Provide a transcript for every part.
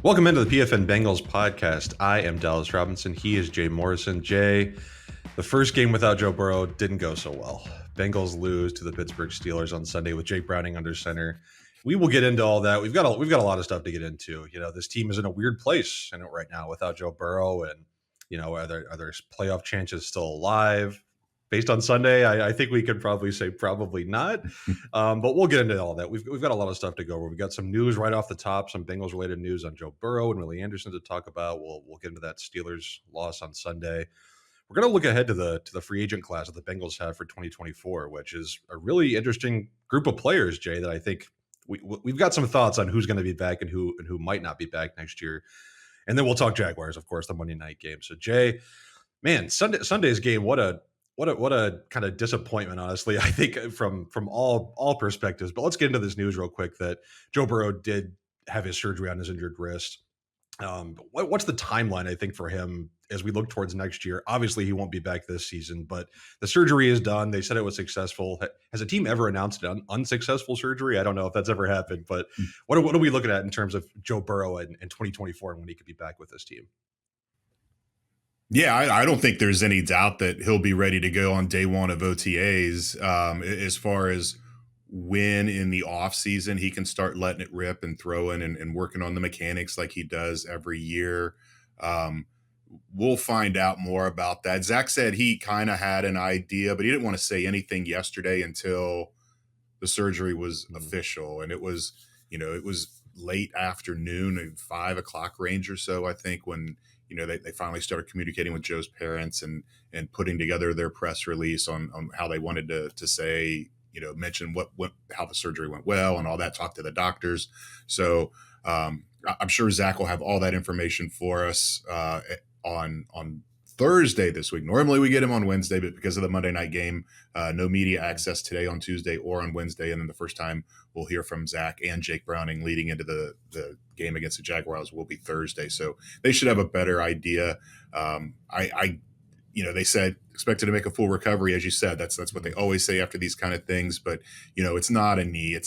Welcome into the PFN Bengals podcast. I am Dallas Robinson. He is Jay Morrison. Jay, the first game without Joe Burrow didn't go so well. Bengals lose to the Pittsburgh Steelers on Sunday with Jake Browning under center. We will get into all that. We've got a lot of stuff to get into. You know, this team is in a weird place right now without Joe Burrow, and are there playoff chances still alive? Based on Sunday, I think we could probably say probably not, but we'll get into all that. We've got a lot of stuff to go over. We've got some news right off the top, some Bengals related news on Joe Burrow and Willie Anderson to talk about. We'll get into that Steelers loss on Sunday. We're going to look ahead to the free agent class that the Bengals have for 2024, which is a really interesting group of players, Jay, that I think we've got some thoughts on who's going to be back and who might not be back next year. And then we'll talk Jaguars, of course, the Monday night game. So Jay, man, Sunday's game, what a kind of disappointment, honestly, I think from all perspectives. But let's get into this news real quick that Joe Burrow did have his surgery on his injured wrist. What's the timeline, I think, for him as we look towards next year? Obviously, he won't be back this season, but the surgery is done. They said it was successful. Has a team ever announced an unsuccessful surgery? I don't know if that's ever happened, but what are we looking at in terms of Joe Burrow in 2024 and when he could be back with this team? Yeah, I don't think there's any doubt that he'll be ready to go on day one of OTAs. As far as when in the off season he can start letting it rip and throwing and working on the mechanics like he does every year. We'll find out more about that. Zach said he kind of had an idea, but he didn't want to say anything yesterday until the surgery was official. And it was late afternoon, 5 o'clock range or so, I think, when they finally started communicating with Joe's parents and putting together their press release on how they wanted to say, mention how the surgery went well and all that, talk to the doctors. So I'm sure Zach will have all that information for us on Thursday this week. Normally we get him on Wednesday, but because of the Monday night game, no media access today on Tuesday or on Wednesday. And then the first time we'll hear from Zach and Jake Browning leading into the game against the Jaguars will be Thursday. So they should have a better idea. They said expected to make a full recovery. As you said, that's what they always say after these kind of things, but it's not a knee.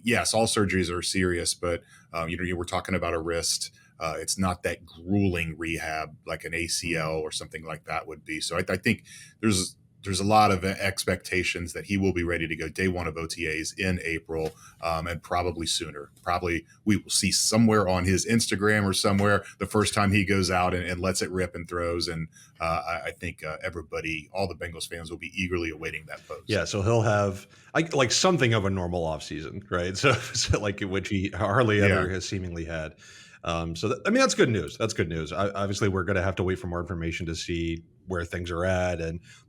Yes, all surgeries are serious, but we're talking about a wrist. It's not that grueling rehab like an ACL or something like that would be. So I think there's a lot of expectations that he will be ready to go day one of OTAs in April, and probably sooner. Probably we will see somewhere on his Instagram or somewhere the first time he goes out and lets it rip and throws. And I think everybody, all the Bengals fans, will be eagerly awaiting that post. Yeah, so he'll have like something of a normal offseason, right? So like which he hardly ever has seemingly had. That's good news. That's good news. Obviously, we're going to have to wait for more information to see where things are at.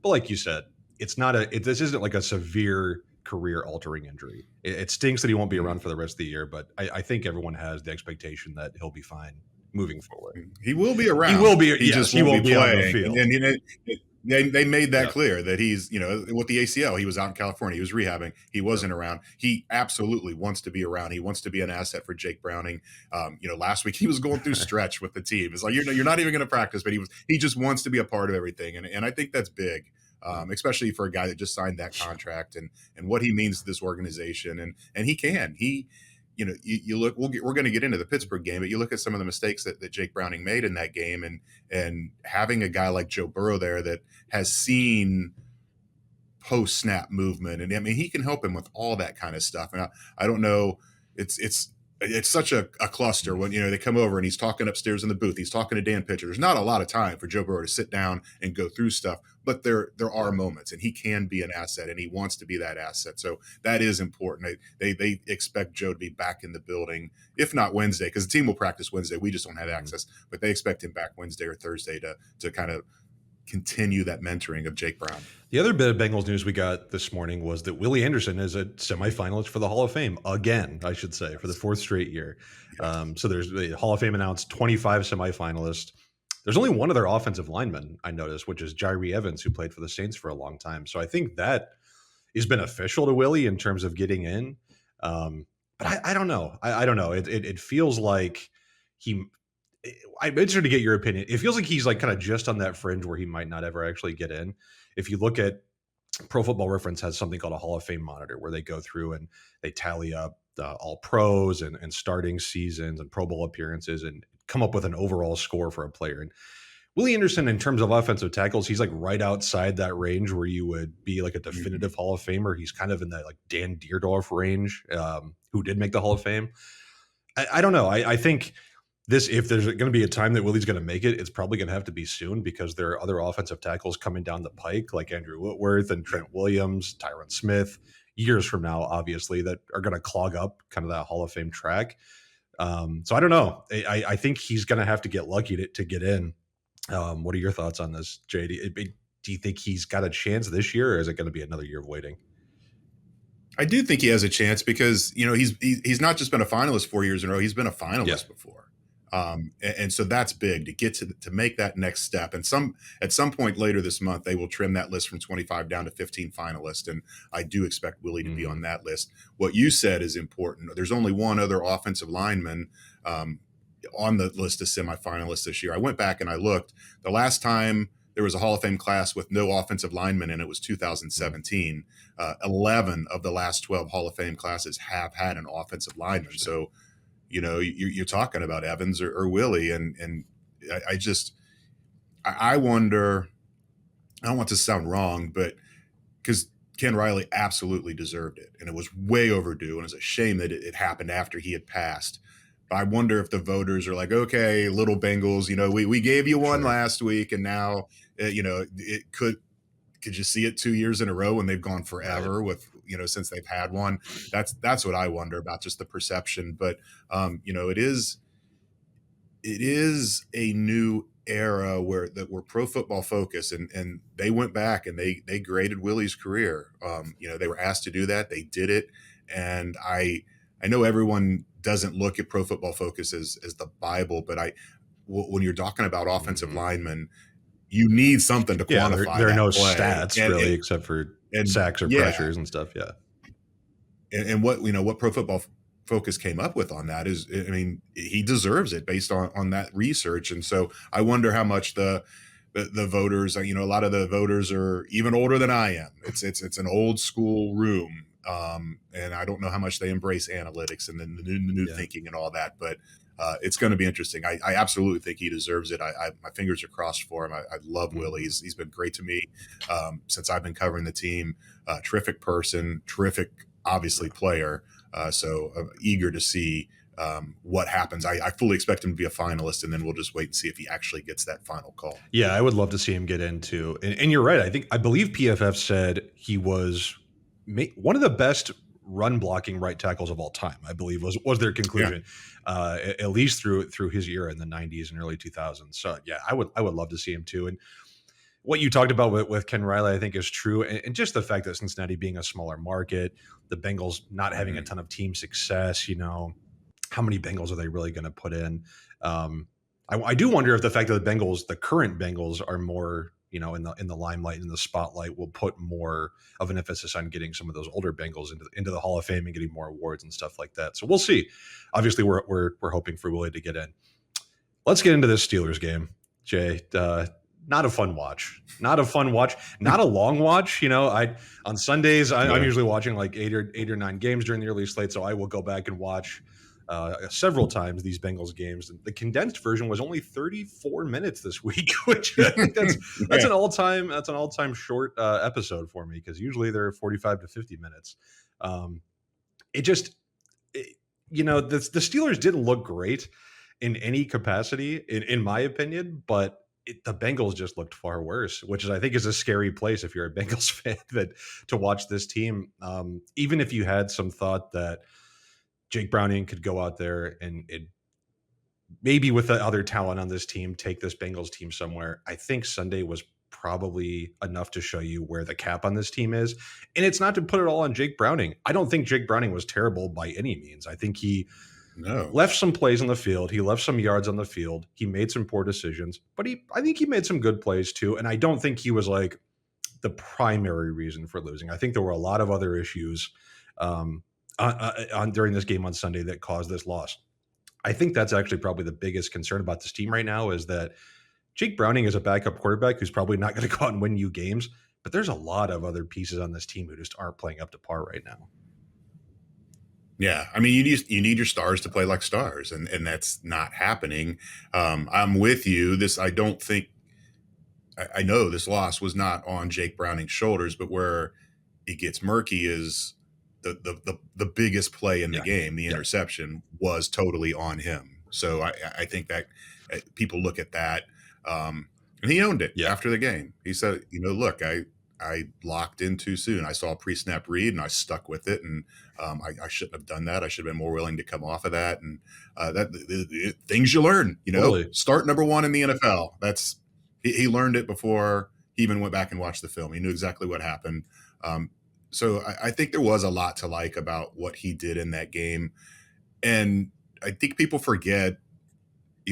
But like you said, this isn't like a severe career-altering injury. It stinks that he won't be around for the rest of the year, but I think everyone has the expectation that he'll be fine moving forward. He will be around. He will be. He just won't be on playing. the field. And they made that clear that he's, with the ACL, he was out in California. He was rehabbing. He wasn't around. He absolutely wants to be around. He wants to be an asset for Jake Browning. Last week he was going through stretch with the team. It's like, you're not even going to practice, but he just wants to be a part of everything. And I think that's big, especially for a guy that just signed that contract and what he means to this organization. And you look, we're going to get into the Pittsburgh game, but you look at some of the mistakes that Jake Browning made in that game, and having a guy like Joe Burrow there that has seen post snap movement, and I mean, he can help him with all that kind of stuff. And I don't know, it's such a cluster when they come over and he's talking upstairs in the booth, he's talking to Dan Pitcher. There's not a lot of time for Joe Burrow to sit down and go through stuff, but there are moments, and he can be an asset, and he wants to be that asset. So that is important. They expect Joe to be back in the building, if not Wednesday, because the team will practice Wednesday. We just don't have access, but they expect him back Wednesday or Thursday to kind of continue that mentoring of Jake Brown. The other bit of Bengals news we got this morning was that Willie Anderson is a semifinalist for the Hall of Fame again, I should say, for the fourth straight year. Yes. So there's the Hall of Fame announced 25 semifinalists. There's only one other offensive lineman I noticed, which is Jyree Evans, who played for the Saints for a long time. So I think that is beneficial to Willie in terms of getting in. But I don't know. I don't know. It feels like I'm interested to get your opinion. It feels like he's like kind of just on that fringe where he might not ever actually get in. If you look at Pro Football Reference has something called a Hall of Fame monitor where they go through and they tally up all pros and starting seasons and Pro Bowl appearances and come up with an overall score for a player. And Willie Anderson, in terms of offensive tackles, he's like right outside that range where you would be like a definitive Hall of Famer. He's kind of in that like Dan Dierdorf range, who did make the Hall of Fame. I don't know. I think if there's going to be a time that Willie's going to make it, it's probably going to have to be soon because there are other offensive tackles coming down the pike like Andrew Whitworth and Trent Williams, Tyron Smith, years from now, obviously, that are going to clog up kind of that Hall of Fame track. So I don't know. I think he's going to have to get lucky to get in. What are your thoughts on this, Jay? Do you think he's got a chance this year, or is it going to be another year of waiting? I do think he has a chance because, he's not just been a finalist 4 years in a row. He's been a finalist before. And so that's big to get to make that next step. And at some point later this month, they will trim that list from 25 down to 15 finalists. And I do expect Willie to be on that list. What you said is important. There's only one other offensive lineman on the list of semifinalists this year. I went back and I looked. The last time there was a Hall of Fame class with no offensive linemen, and it was 2017. 11 of the last 12 Hall of Fame classes have had an offensive lineman. So, you're talking about Evans or Willie, and I wonder. I don't want to sound wrong, but because Ken Riley absolutely deserved it, and it was way overdue, and it's a shame that it happened after he had passed. But I wonder if the voters are like, okay, little Bengals, we gave you one last week, and now, it could you see it 2 years in a row when they've gone forever with, since they've had one? That's what I wonder about, just the perception. But, it is a new era where Pro Football Focus, and they went back and they graded Willie's career. They were asked to do that. They did it. And I know everyone doesn't look at Pro Football Focus as the Bible, but when you're talking about offensive linemen, you need something to quantify. There are no play. stats really, except for sacks or pressures and stuff. Yeah. And what Pro Football Focus came up with on that is, he deserves it based on that research. And so I wonder how much the voters, a lot of the voters are even older than I am. It's an old school room. And I don't know how much they embrace analytics and then the new thinking and all that, but it's going to be interesting. I absolutely think he deserves it. My fingers are crossed for him. I love Willie. He's been great to me since I've been covering the team. Terrific person, terrific, obviously, player. So eager to see what happens. I fully expect him to be a finalist, and then we'll just wait and see if he actually gets that final call. Yeah, I would love to see him get into. And you're right. I believe PFF said he was one of the best run blocking right tackles of all time, I believe was their conclusion, at least through his era in the 90s and early 2000s. So yeah, I would love to see him too. And what you talked about with Ken Riley, I think is true. And just the fact that Cincinnati being a smaller market, the Bengals not having a ton of team success, how many Bengals are they really going to put in? I do wonder if the fact that the current Bengals are more, in the limelight, in the spotlight, will put more of an emphasis on getting some of those older Bengals into the Hall of Fame and getting more awards and stuff like that. So we'll see. Obviously, we're hoping for Willie to get in. Let's get into this Steelers game, Jay. Not a fun watch. Not a long watch. On Sundays, I'm usually watching like eight or nine games during the early slate, so I will go back and watch several times these Bengals games. The condensed version was only 34 minutes this week, which I think that's an all-time short episode for me, because usually they're 45 to 50 minutes. The Steelers didn't look great in any capacity, in my opinion, but the Bengals just looked far worse, which I think is a scary place if you're a Bengals fan, to watch this team. Even if you had some thought that Jake Browning could go out there and maybe with the other talent on this team, take this Bengals team somewhere, I think Sunday was probably enough to show you where the cap on this team is. And it's not to put it all on Jake Browning. I don't think Jake Browning was terrible by any means. I think he left some plays on the field. He left some yards on the field. He made some poor decisions, but I think he made some good plays too. And I don't think he was like the primary reason for losing. I think there were a lot of other issues during this game on Sunday that caused this loss. I think that's actually probably the biggest concern about this team right now, is that Jake Browning is a backup quarterback who's probably not going to go out and win you games, but there's a lot of other pieces on this team who just aren't playing up to par right now. Yeah, I mean, you need your stars to play like stars, and that's not happening. I'm with you. I don't think I know this loss was not on Jake Browning's shoulders, but where it gets murky is the biggest play in the Yeah. game, the Yeah. interception, was totally on him. So I think that people look at that, and he owned it Yeah. after the game. He said, look, I locked in too soon. I saw a pre-snap read and I stuck with it, and I shouldn't have done that. I should have been more willing to come off of that, and things you learn. Totally. Start number one in the NFL. He learned it before he even went back and watched the film. He knew exactly what happened. Um, so I think there was a lot to like about what he did in that game. And I think people forget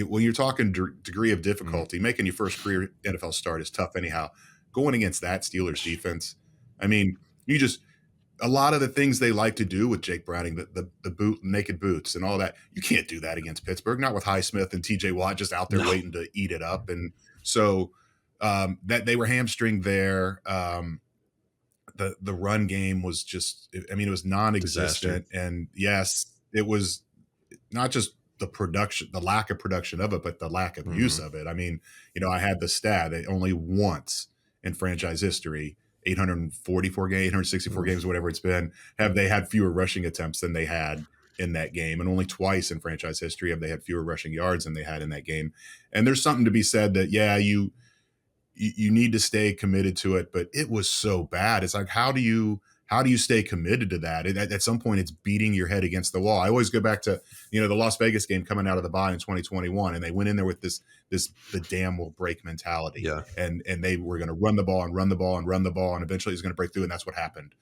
when you're talking degree of difficulty, making your first career NFL start is tough anyhow. Going against that Steelers defense, I mean, a lot of the things they like to do with Jake Browning, the boot, naked boots, and all that, you can't do that against Pittsburgh. Not with Highsmith and T.J. Watt just out there No. waiting to eat it up. And so that they were hamstringed there. The run game was just, I mean, it was non-existent. Disaster. And yes, it was not just the lack of production of it, but the lack of use of it. I mean, I had the stat that only once in franchise history, 844 games, 864 games, whatever it's been, have they had fewer rushing attempts than they had in that game. And only twice in franchise history have they had fewer rushing yards than they had in that game. And there's something to be said that, yeah, you need to stay committed to it, but it was so bad. It's like, how do you stay committed to that? At some point, it's beating your head against the wall. I always go back to the Las Vegas game coming out of the bye in 2021, and they went in there with this the dam will break mentality, Yeah. and they were going to run the ball and run the ball and run the ball, and eventually it's going to break through, and that's what happened.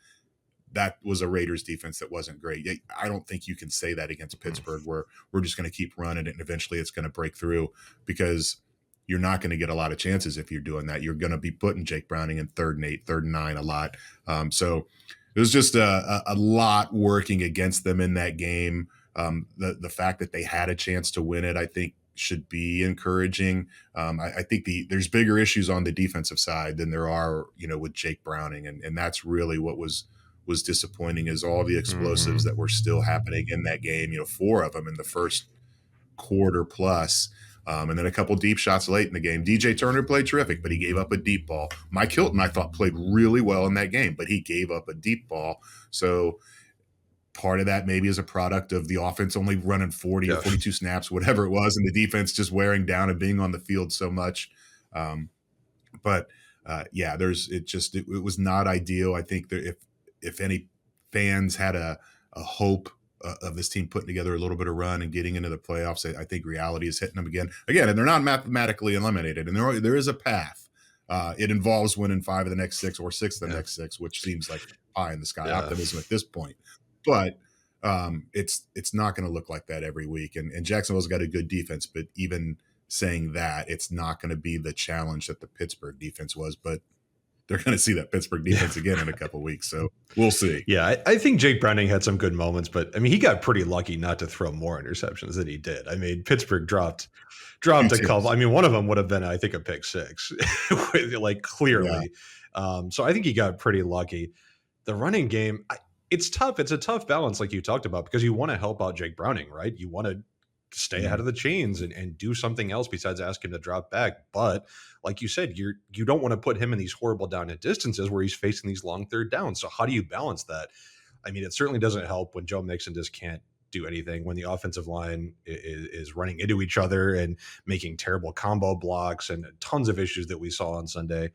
That was a Raiders defense that wasn't great. I don't think you can say that against Pittsburgh, where we're just going to keep running it and eventually it's going to break through, because you're not going to get a lot of chances if you're doing that. You're going to be putting Jake Browning in 3rd and 8, 3rd and 9 a lot. So it was just a lot working against them in that game. The fact that they had a chance to win it, I think, should be encouraging. I think there's bigger issues on the defensive side than there are, with Jake Browning, and that's really what was disappointing, is all the explosives that were still happening in that game. 4 of them in the first quarter plus. And then a couple deep shots late in the game. DJ Turner played terrific, but he gave up a deep ball. Mike Hilton, I thought, played really well in that game, but he gave up a deep ball. So part of that maybe is a product of the offense only running 40 or 42 snaps, whatever it was, and the defense just wearing down and being on the field so much. But it was not ideal. I think that if any fans had a hope of this team putting together a little bit of run and getting into the playoffs, I think reality is hitting them again, and they're not mathematically eliminated, and there is a path. It involves winning 5 of the next 6 or 6 of the next 6, which seems like pie in the sky optimism at this point. But it's not going to look like that every week. And Jacksonville's got a good defense, but even saying that, it's not going to be the challenge that the Pittsburgh defense was. But they're going to see that Pittsburgh defense again in a couple of weeks. So we'll see. Yeah, I think Jake Browning had some good moments, but I mean, he got pretty lucky not to throw more interceptions than he did. I mean, Pittsburgh dropped a couple. I mean, one of them would have been, I think, a pick 6, like clearly. Yeah. So I think he got pretty lucky. The running game, it's tough. It's a tough balance, like you talked about, because you want to help out Jake Browning, right? You want to stay ahead of the chains and do something else besides ask him to drop back. But like you said, you don't want to put him in these horrible down and distances where he's facing these long 3rd downs. So how do you balance that? I mean, it certainly doesn't help when Joe Mixon just can't do anything, when the offensive line is running into each other and making terrible combo blocks, and tons of issues that we saw on Sunday.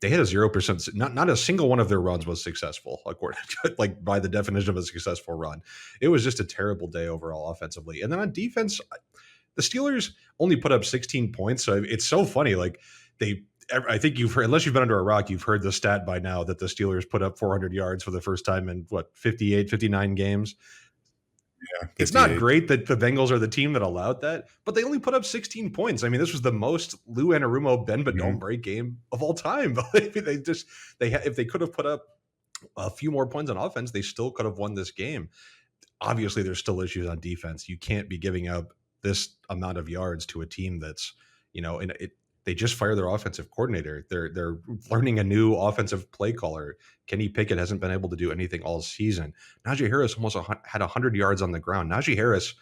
They had a 0%. Not a single one of their runs was successful, according to, like, by the definition of a successful run. It was just a terrible day overall offensively. And then on defense, the Steelers only put up 16 points. So it's so funny. Like, I think you've heard, unless you've been under a rock, you've heard the stat by now that the Steelers put up 400 yards for the first time in 58, 59 games. Yeah, it's not great that the Bengals are the team that allowed that, but they only put up 16 points. I mean, this was the most Lou Anarumo bend but don't break game of all time. If they could have put up a few more points on offense, they still could have won this game. Obviously, there's still issues on defense. You can't be giving up this amount of yards to a team that's, they just fired their offensive coordinator. They're learning a new offensive play caller. Kenny Pickett hasn't been able to do anything all season. Najee Harris almost had 100 yards on the ground. Najee Harris,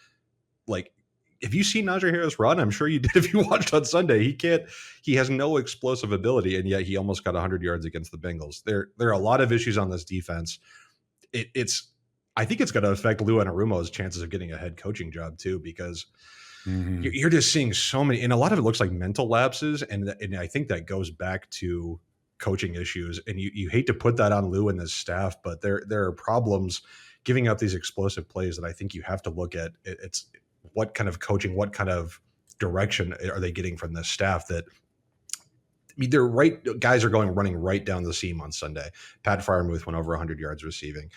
like, if you see Najee Harris run, I'm sure you did if you watched on Sunday. He has no explosive ability, and yet he almost got 100 yards against the Bengals. There are a lot of issues on this defense. I think it's going to affect Lou Anarumo's chances of getting a head coaching job too, because you're just seeing so many, and a lot of it looks like mental lapses, and I think that goes back to coaching issues. And you hate to put that on Lou and his staff, but there are problems giving up these explosive plays that I think you have to look at. It's what kind of coaching, what kind of direction are they getting from this staff? That, I mean, they're right. Guys are running right down the seam on Sunday. Pat Freiermuth went over 100 yards receiving.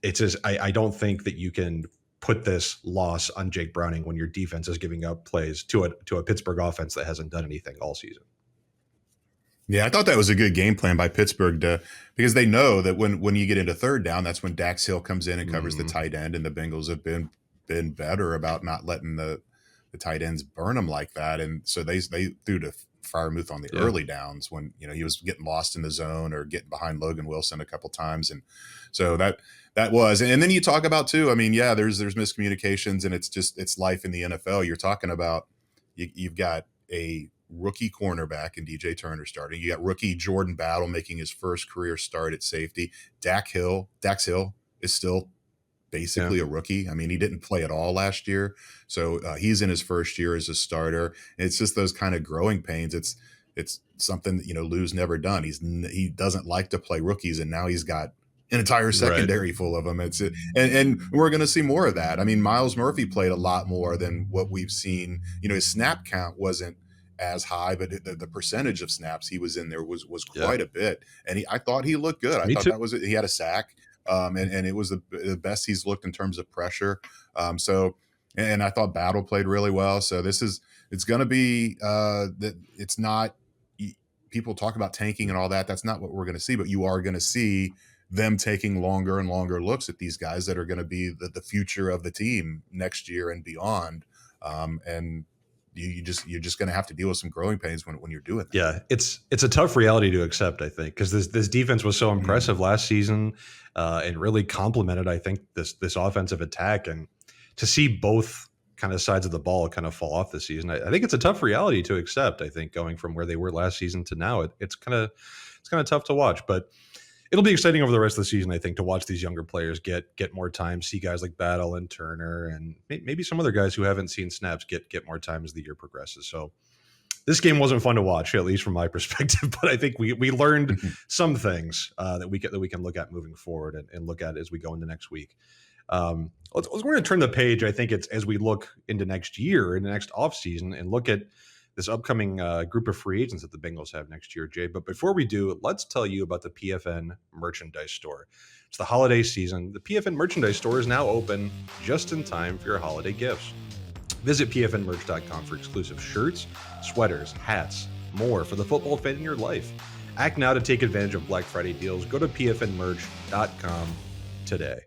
It's just, I don't think that you can put this loss on Jake Browning when your defense is giving up plays to a Pittsburgh offense that hasn't done anything all season. Yeah, I thought that was a good game plan by Pittsburgh because they know that when you get into third down, that's when Dax Hill comes in and covers the tight end, and the Bengals have been better about not letting the tight ends burn them like that. And so they threw to Freiermuth on the early downs when he was getting lost in the zone or getting behind Logan Wilson a couple times, and so that was. And then you talk about too, I mean, yeah, there's miscommunications, and it's life in the NFL. You're talking about you've got a rookie cornerback in DJ Turner starting. You got rookie Jordan Battle making his first career start at safety. Dax Hill is still basically a rookie. I mean, he didn't play at all last year, so he's in his first year as a starter. And it's just those kind of growing pains. It's something that Lou's never done. He doesn't like to play rookies, and now he's got an entire secondary full of them. And we're going to see more of that. I mean, Miles Murphy played a lot more than what we've seen. His snap count wasn't as high, but the percentage of snaps he was in there was quite a bit. And I thought he looked good. I thought he had a sack. And it was the best he's looked in terms of pressure. And I thought Battle played really well. So it's going to be that it's not, people talk about tanking and all that. That's not what we're going to see, but you are going to see them taking longer and longer looks at these guys that are going to be the future of the team next year and beyond. And you're just going to have to deal with some growing pains when you're doing that. Yeah, it's a tough reality to accept, I think, because this defense was so impressive last season and really complemented, I think, this offensive attack. And to see both kind of sides of the ball kind of fall off this season, I think it's a tough reality to accept. I think going from where they were last season to now, it's kind of tough to watch, but it'll be exciting over the rest of the season, I think, to watch these younger players get more time, see guys like Battle and Turner, and maybe some other guys who haven't seen snaps get more time as the year progresses. So this game wasn't fun to watch, at least from my perspective, but I think we learned some things that we can look at moving forward and look at as we go into next week. We're going to turn the page. I think it's as we look into next year, in the next offseason, and look at this upcoming group of free agents that the Bengals have next year, Jay. But before we do, let's tell you about the PFN merchandise store. It's the holiday season. The PFN merchandise store is now open just in time for your holiday gifts. Visit pfnmerch.com for exclusive shirts, sweaters, hats, more for the football fan in your life. Act now to take advantage of Black Friday deals. Go to pfnmerch.com today.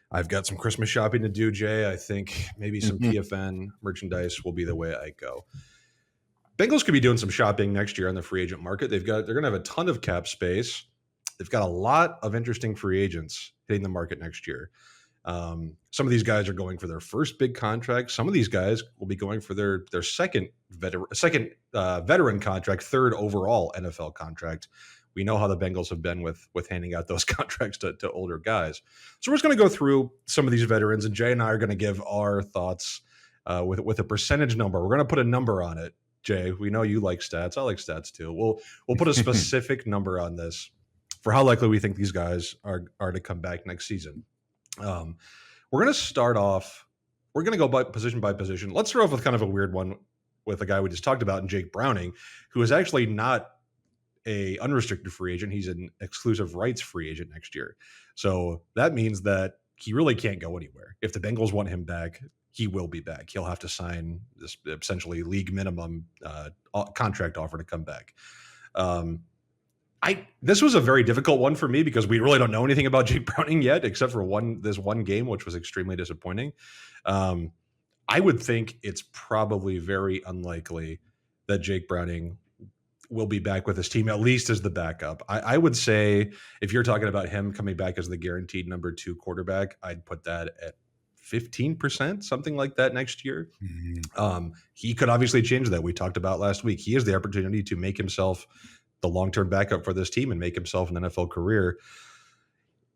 I've got some Christmas shopping to do, Jay. I think maybe some PFN merchandise will be the way I go. Bengals could be doing some shopping next year on the free agent market. They're going to have a ton of cap space. They've got a lot of interesting free agents hitting the market next year. Some of these guys are going for their first big contract. Some of these guys will be going for their second veteran contract, third overall NFL contract. We know how the Bengals have been with handing out those contracts to older guys. So we're just going to go through some of these veterans, and Jay and I are going to give our thoughts with a percentage number. We're going to put a number on it. Jay, we know you like stats. I like stats too. We'll put a specific number on this for how likely we think these guys are to come back next season. We're going to start off. We're going to go by position. Let's start off with kind of a weird one with a guy we just talked about, in Jake Browning, who is actually not a unrestricted free agent. He's an exclusive rights free agent next year. So that means that he really can't go anywhere. If the Bengals want him back, he will be back. He'll have to sign this essentially league minimum contract offer to come back. This was a very difficult one for me because we really don't know anything about Jake Browning yet, except for this one game, which was extremely disappointing. I would think it's probably very unlikely that Jake Browning will be back with his team, at least as the backup. I would say if you're talking about him coming back as the guaranteed number 2 quarterback, I'd put that at 15%, something like that next year. He could obviously change that. We talked about last week. He has the opportunity to make himself the long-term backup for this team and make himself an NFL career.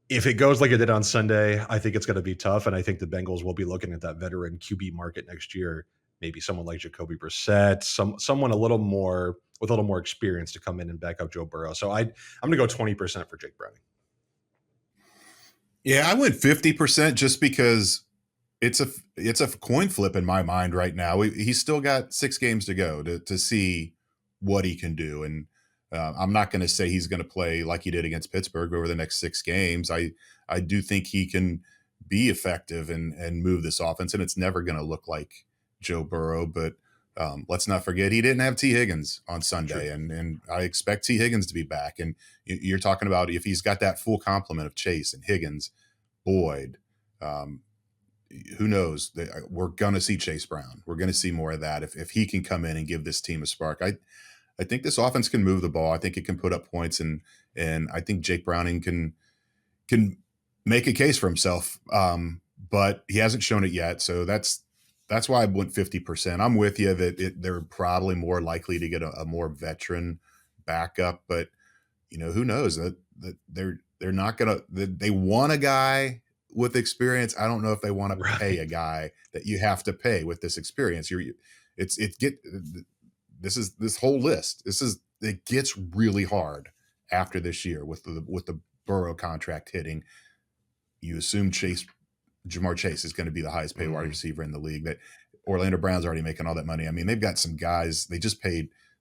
If it goes like it did on Sunday, I think it's going to be tough. And I think the Bengals will be looking at that veteran QB market next year. Maybe someone like Jacoby Brissett, someone a little more with a little more experience to come in and back up Joe Burrow. So I'm going to go 20% for Jake Browning. Yeah, I went 50% just because it's a coin flip in my mind right now. He's still got 6 games to go to see what he can do, and I'm not going to say he's going to play like he did against Pittsburgh over the next 6 games. I do think he can be effective and move this offense, and it's never going to look like Joe Burrow. But let's not forget he didn't have T. Higgins on Sunday, and I expect T. Higgins to be back. And you're talking about if he's got that full complement of Chase and Higgins, Boyd. Who knows? We're going to see Chase Brown. We're going to see more of that if he can come in and give this team a spark. I think this offense can move the ball. I think it can put up points, and I think Jake Browning can make a case for himself. But he hasn't shown it yet, so that's why I went 50%. I'm with you that they're probably more likely to get a more veteran backup, but who knows that they're not gonna. They want a guy with experience. I don't know if they want to pay a guy that you have to pay with this experience. This whole list. It gets really hard after this year with the Burrow contract hitting. You assume Jamar Chase is going to be the highest paid wide receiver in the league. That Orlando Brown's already making all that money. I mean, they've got some guys. They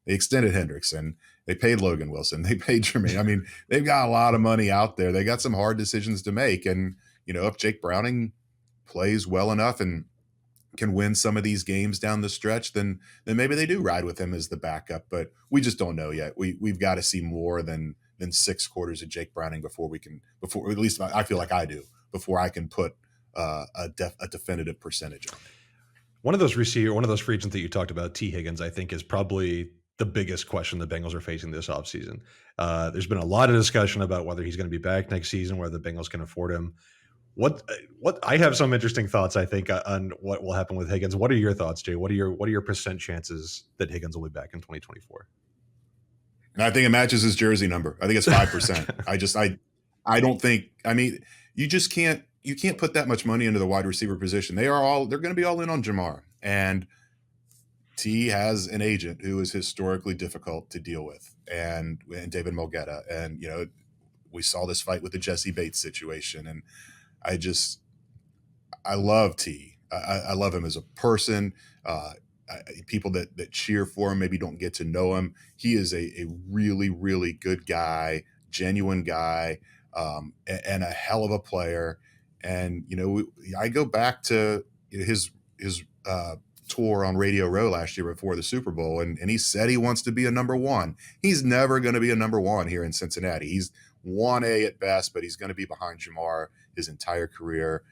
extended Hendrickson. They paid Logan Wilson. They paid Jermaine. I mean, they've got a lot of money out there. They got some hard decisions to make. And if Jake Browning plays well enough and can win some of these games down the stretch, then maybe they do ride with him as the backup. But we just don't know yet. We've got to see more than 6 quarters of Jake Browning before at least I feel like I do, before I can put a definitive percentage on it. One of those free agents that you talked about, T. Higgins, I think is probably the biggest question the Bengals are facing this offseason. There's been a lot of discussion about whether he's going to be back next season, whether the Bengals can afford him. What I have some interesting thoughts, I think, on what will happen with Higgins. What are your thoughts, Jay? What are your percent chances that Higgins will be back in 2024? And I think it matches his jersey number. I think it's 5%. I don't think. I mean, you can't put that much money into the wide receiver position. They're going to be all in on Jamar, and T has an agent who is historically difficult to deal with, and David Mulgeta, and we saw this fight with the Jesse Bates situation, and I love T. I love him as a person. People that cheer for him maybe don't get to know him. He is a really, really good guy, genuine guy, and a hell of a player. And I go back to his tour on Radio Row last year before the Super Bowl, and he said he wants to be a number 1. He's never going to be a number 1 here in Cincinnati. He's 1A at best, but he's going to be behind Jamar his entire career.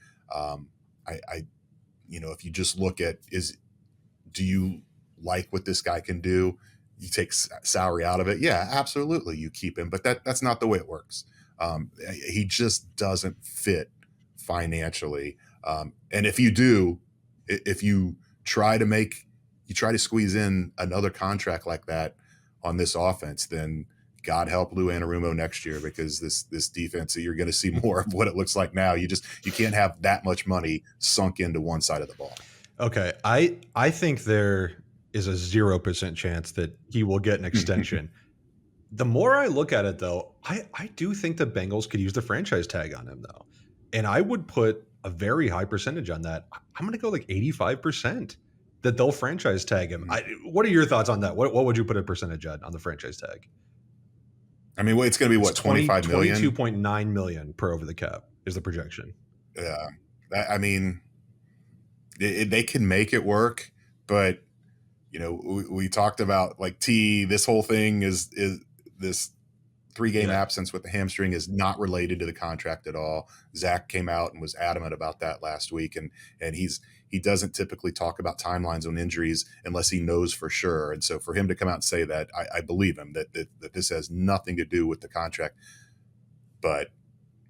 If you just look at do you like what this guy can do? You take salary out of it. Yeah, absolutely. You keep him, but that's not the way it works. He just doesn't fit financially. And if you try to squeeze in another contract like that on this offense, then God help Lou Anarumo next year, because this defense, you're going to see more of what it looks like now. You can't have that much money sunk into one side of the ball. Okay. I think there is a 0% chance that he will get an extension. The more I look at it, though, I do think the Bengals could use the franchise tag on him, though. And I would put a very high percentage on that. I'm going to go like 85% that they'll franchise tag him. What are your thoughts on that? What would you put a percentage on the franchise tag? I mean, it's going to be what, 25 million? 22.9 million per over the cap is the projection. Yeah. I mean, they can make it work, but we talked about like this whole thing is this 3-game absence with the hamstring is not related to the contract at all. Zach came out and was adamant about that last week, and he doesn't typically talk about timelines on injuries unless he knows for sure. And so for him to come out and say that, I believe him that this has nothing to do with the contract. But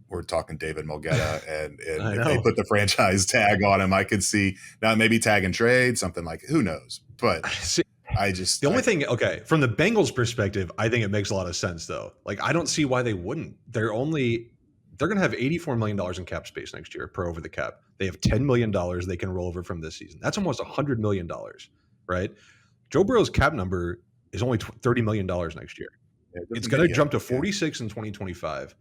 we're talking David Mulgeta, and I if they know. put the franchise tag on him, I could see now maybe tag and trade, something like, who knows? But See, I just, the only thing, okay, from the Bengals perspective, I think it makes a lot of sense though. Like, I don't see why they wouldn't. They're going to have $84 million in cap space next year per over the cap. They have $10 million they can roll over from this season. That's almost $100 million, right? Joe Burrow's cap number is only $30 million next year. It's going to jump to 46 in 2025.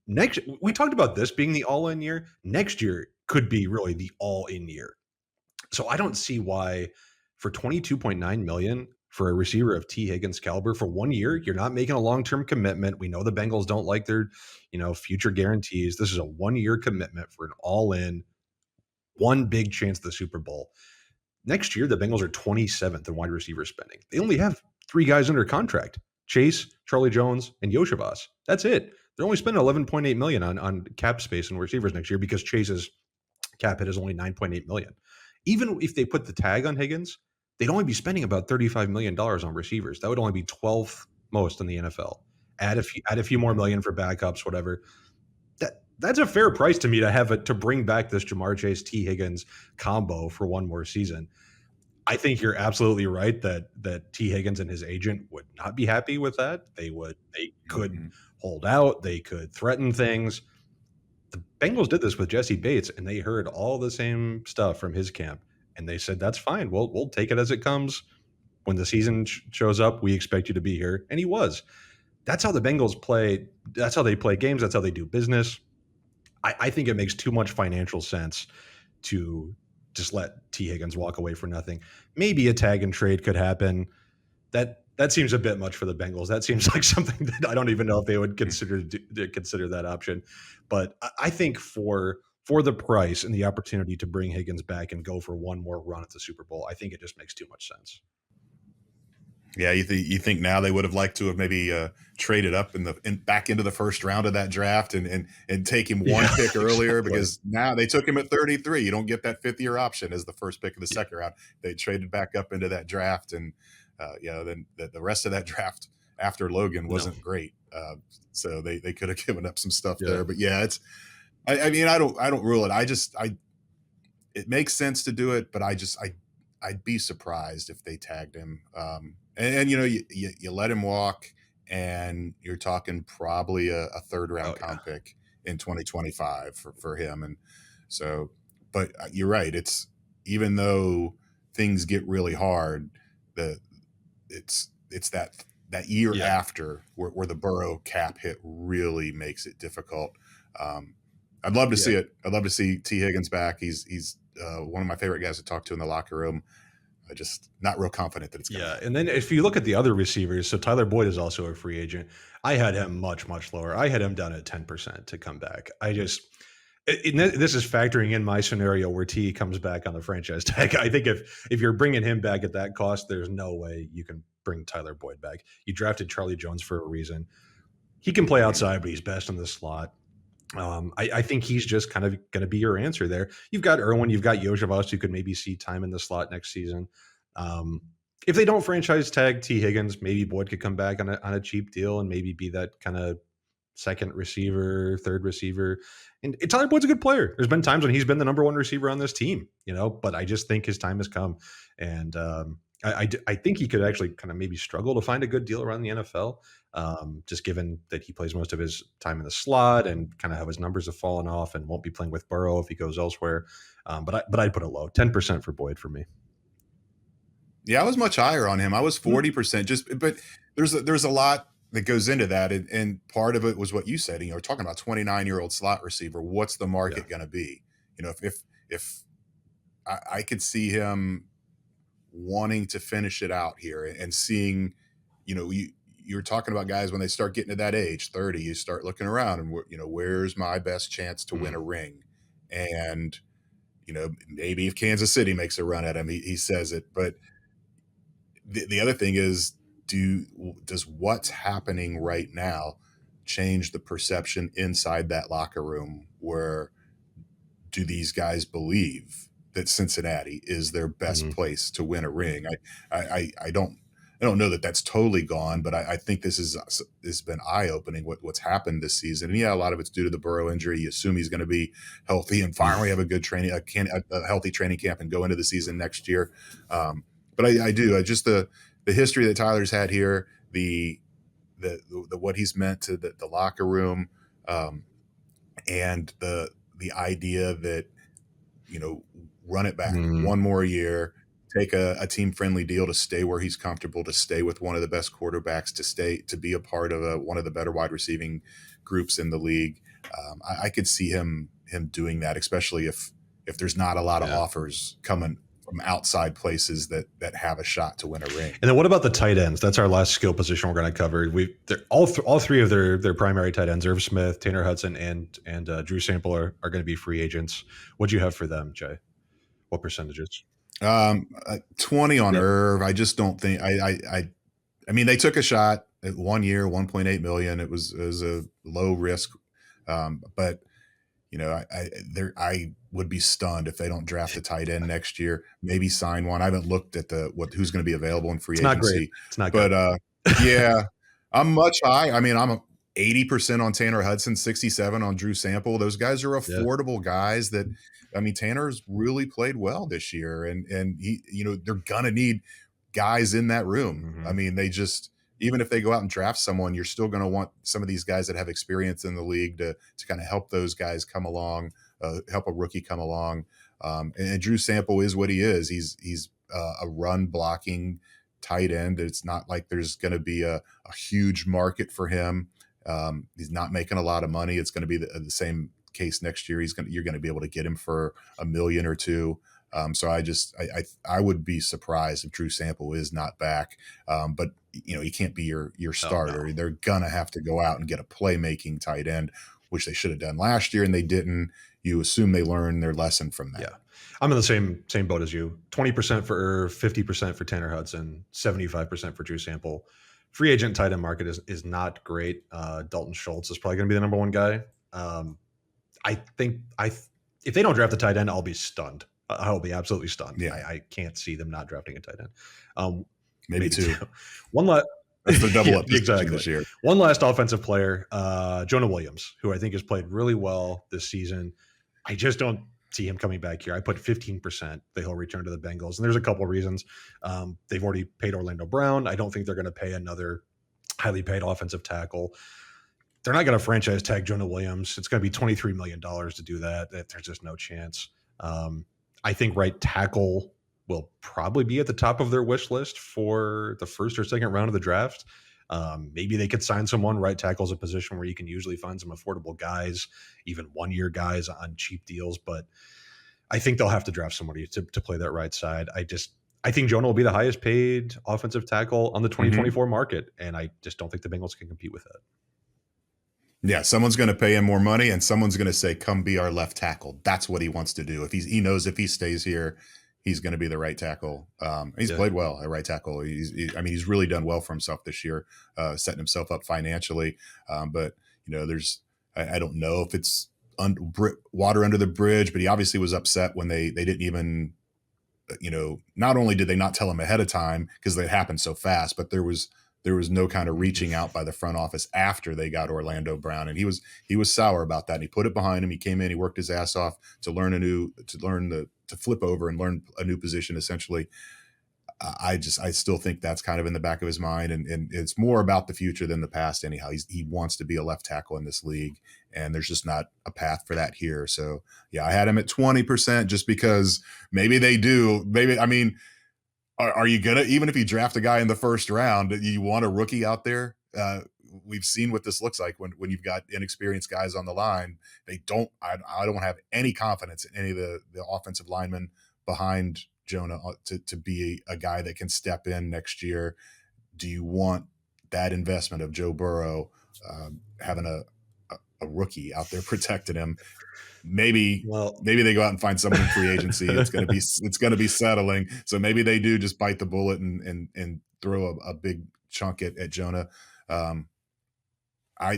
Next, we talked about this being the all-in year. Next year could be really the all-in year. So I don't see why for 22.9 million for a receiver of T. Higgins caliber for 1 year, you're not making a long-term commitment. We know the Bengals don't like their, future guarantees. This is a 1-year commitment for an all-in, one big chance at the Super Bowl. Next year, the Bengals are 27th in wide receiver spending. They only have 3 guys under contract: Chase, Charlie Jones, and Yoshivas. That's it. They're only spending 11.8 million on cap space and receivers next year because Chase's cap hit is only 9.8 million. Even if they put the tag on Higgins, they'd only be spending about $35 million on receivers. That would only be 12th most in the NFL. Add a few more million for backups, whatever. That's a fair price to me to bring back this Jamar Chase T. Higgins combo for one more season. I think you're absolutely right that T. Higgins and his agent would not be happy with that. They could hold out, they could threaten things. The Bengals did this with Jesse Bates, and they heard all the same stuff from his camp, and they said, "That's fine. We'll take it as it comes. When the season shows up, we expect you to be here." And he was. That's how the Bengals play. That's how they play games. That's how they do business. I think it makes too much financial sense to just let T. Higgins walk away for nothing. Maybe a tag and trade could happen. That seems a bit much for the Bengals. That seems like something that I don't even know if they would consider that option. But I think for the price and the opportunity to bring Higgins back and go for one more run at the Super Bowl, I think it just makes too much sense. Yeah, you think now they would have liked to have maybe traded up back into the first round of that draft and take him one pick earlier, exactly. Because now they took him at 33. You don't get that 5th-year option as the first pick of the second round. They traded back up into that draft, and then the rest of that draft after Logan wasn't great. So they could have given up some stuff there. But yeah, it's I mean I don't rule it. It makes sense to do it, but I'd be surprised if they tagged him. And you let him walk, and you're talking probably a 3rd-round comp pick in 2025 for him. And so, but you're right. It's, even though things get really hard, it's that year after where the Burrow cap hit really makes it difficult. I'd love to see it. I'd love to see T. Higgins back. He's one of my favorite guys to talk to in the locker room. I just not real confident that it's going to happen. And then if you look at the other receivers, so Tyler Boyd is also a free agent. I had him much, much lower. I had him down at 10% to come back. This is factoring in my scenario where T comes back on the franchise tag. I think if you're bringing him back at that cost, there's no way you can bring Tyler Boyd back. You drafted Charlie Jones for a reason. He can play outside, but he's best in the slot. I think he's just kind of going to be your answer there. You've got Irwin, you've got Yoshivas, who could maybe see time in the slot next season. If they don't franchise tag T. Higgins, maybe Boyd could come back on a cheap deal and maybe be that kind of second receiver, third receiver. And Tyler Boyd's a good player. There's been times when he's been the number one receiver on this team, but I just think his time has come. And I think he could actually kind of maybe struggle to find a good deal around the NFL, just given that he plays most of his time in the slot and kind of how his numbers have fallen off and won't be playing with Burrow if he goes elsewhere. But I'd put it low, 10% for Boyd for me. Yeah, I was much higher on him. I was 40%. But there's a lot that goes into that, and part of it was what you said. We're talking about 29-year-old slot receiver. What's the market going to be? If I could see him wanting to finish it out here and seeing, you're talking about guys when they start getting to that age, 30, you start looking around and where's my best chance to win a ring? And maybe if Kansas City makes a run at him, he says it. But the other thing is, does what's happening right now change the perception inside that locker room? Where do these guys believe that Cincinnati is their best Mhm. place to win a ring. I don't know that that's totally gone, but I think this has been eye opening what's happened this season. And yeah, a lot of it's due to the Burrow injury. You assume he's going to be healthy and finally have a good training, a healthy training camp, and go into the season next year. But I do. I just the history that Tyler's had here, the what he's meant to the locker room, um, and the idea that, you know, run it back Mhm. one more year, take a team friendly deal to stay where he's comfortable, to stay with one of the best quarterbacks, to be a part of one of the better wide receiving groups in the league. I could see him doing that, especially if there's not a lot of Yeah. offers coming from outside places that have a shot to win a ring. And then what about the tight ends? That's our last skill position we're going to cover. All three of their primary tight ends, Irv Smith, Tanner Hudson, and Drew Sample are going to be free agents. What do you have for them, Jay? What percentages? 20 on Yep. Irv. I just don't think I mean, they took a shot at 1 year, 1.8 million. It was a low risk, but you know, I would be stunned if they don't draft a tight end next year. Maybe sign one. I haven't looked at who's going to be available in free It's not great. agency, It's not good. but yeah, I'm much high. I mean, I'm 80% on Tanner Hudson, 67 on Drew Sample. Those guys are Yeah. affordable guys that, I mean, Tanner's really played well this year, and he, you know, they're gonna need guys in that room. I Mhm. mean, they just, even if they go out and draft someone, you're still going to want some of these guys that have experience in the league to kind of help those guys come along, help a rookie come along. And Drew Sample is what he is. He's a run blocking tight end. It's not like there's going to be a huge market for him. He's not making a lot of money. It's going to be the same case next year. You're going to be able to get him for $1 million or $2 million. So I would be surprised if Drew Sample is not back. But you know, he can't be your Oh no. starter. They're gonna have to go out and get a playmaking tight end, which they should have done last year, and they didn't. You assume they learned their lesson from that. Yeah. I'm in the same boat as you. 20% for Irv, 50% for Tanner Hudson, 75% for Drew Sample. Free agent tight end market is not great. Dalton Schultz is probably going to be the number one guy. I think if they don't draft a tight end, I'll be stunned. I'll be absolutely stunned. Yeah, I can't see them not drafting a tight end. maybe Maybe two. two. One last, That's their double yeah, up position exactly. this year. One last offensive player, Jonah Williams, who I think has played really well this season. I just don't see him coming back here. I put 15% that he'll return to the Bengals, and there's a couple reasons. They've already paid Orlando Brown. I don't think they're going to pay another highly paid offensive tackle. They're not going to franchise tag Jonah Williams. It's going to be $23 million to do that. There's just no chance. I think right tackle will probably be at the top of their wish list for the first or second round of the draft. Maybe they could sign someone. Right tackle is a position where you can usually find some affordable guys, even 1 year guys on cheap deals. But I think they'll have to draft somebody to play that right side. I think Jonah will be the highest paid offensive tackle on the Mm-hmm. 2024 market, and I just don't think the Bengals can compete with that. Yeah, someone's going to pay him more money, and someone's going to say, "Come be our left tackle." That's what he wants to do. If he knows if he stays here, he's going to be the right tackle. He's Yeah. played well at right tackle. I mean, he's really done well for himself this year, setting himself up financially. But you know, I don't know if it's water under the bridge, but he obviously was upset when they didn't even, you know, not only did they not tell him ahead of time because they happened so fast, but there was no kind of reaching out by the front office after they got Orlando Brown, and he was sour about that. And he put it behind him. He came in, he worked his ass off to flip over and learn a new position essentially. I still think that's kind of in the back of his mind, and it's more about the future than the past. Anyhow, he wants to be a left tackle in this league, and there's just not a path for that here. So yeah, I had him at 20% just because maybe they do. Maybe, I mean, are you gonna, even if you draft a guy in the first round, you want a rookie out there? We've seen what this looks like when you've got inexperienced guys on the line. They don't. I don't have any confidence in any of the offensive linemen behind Jonah to be a guy that can step in next year. Do you want that investment of Joe Burrow having a rookie out there protecting him? Maybe Well, maybe they go out and find someone in free agency. It's gonna be settling. So maybe they do just bite the bullet and throw a big chunk at Jonah. Um, I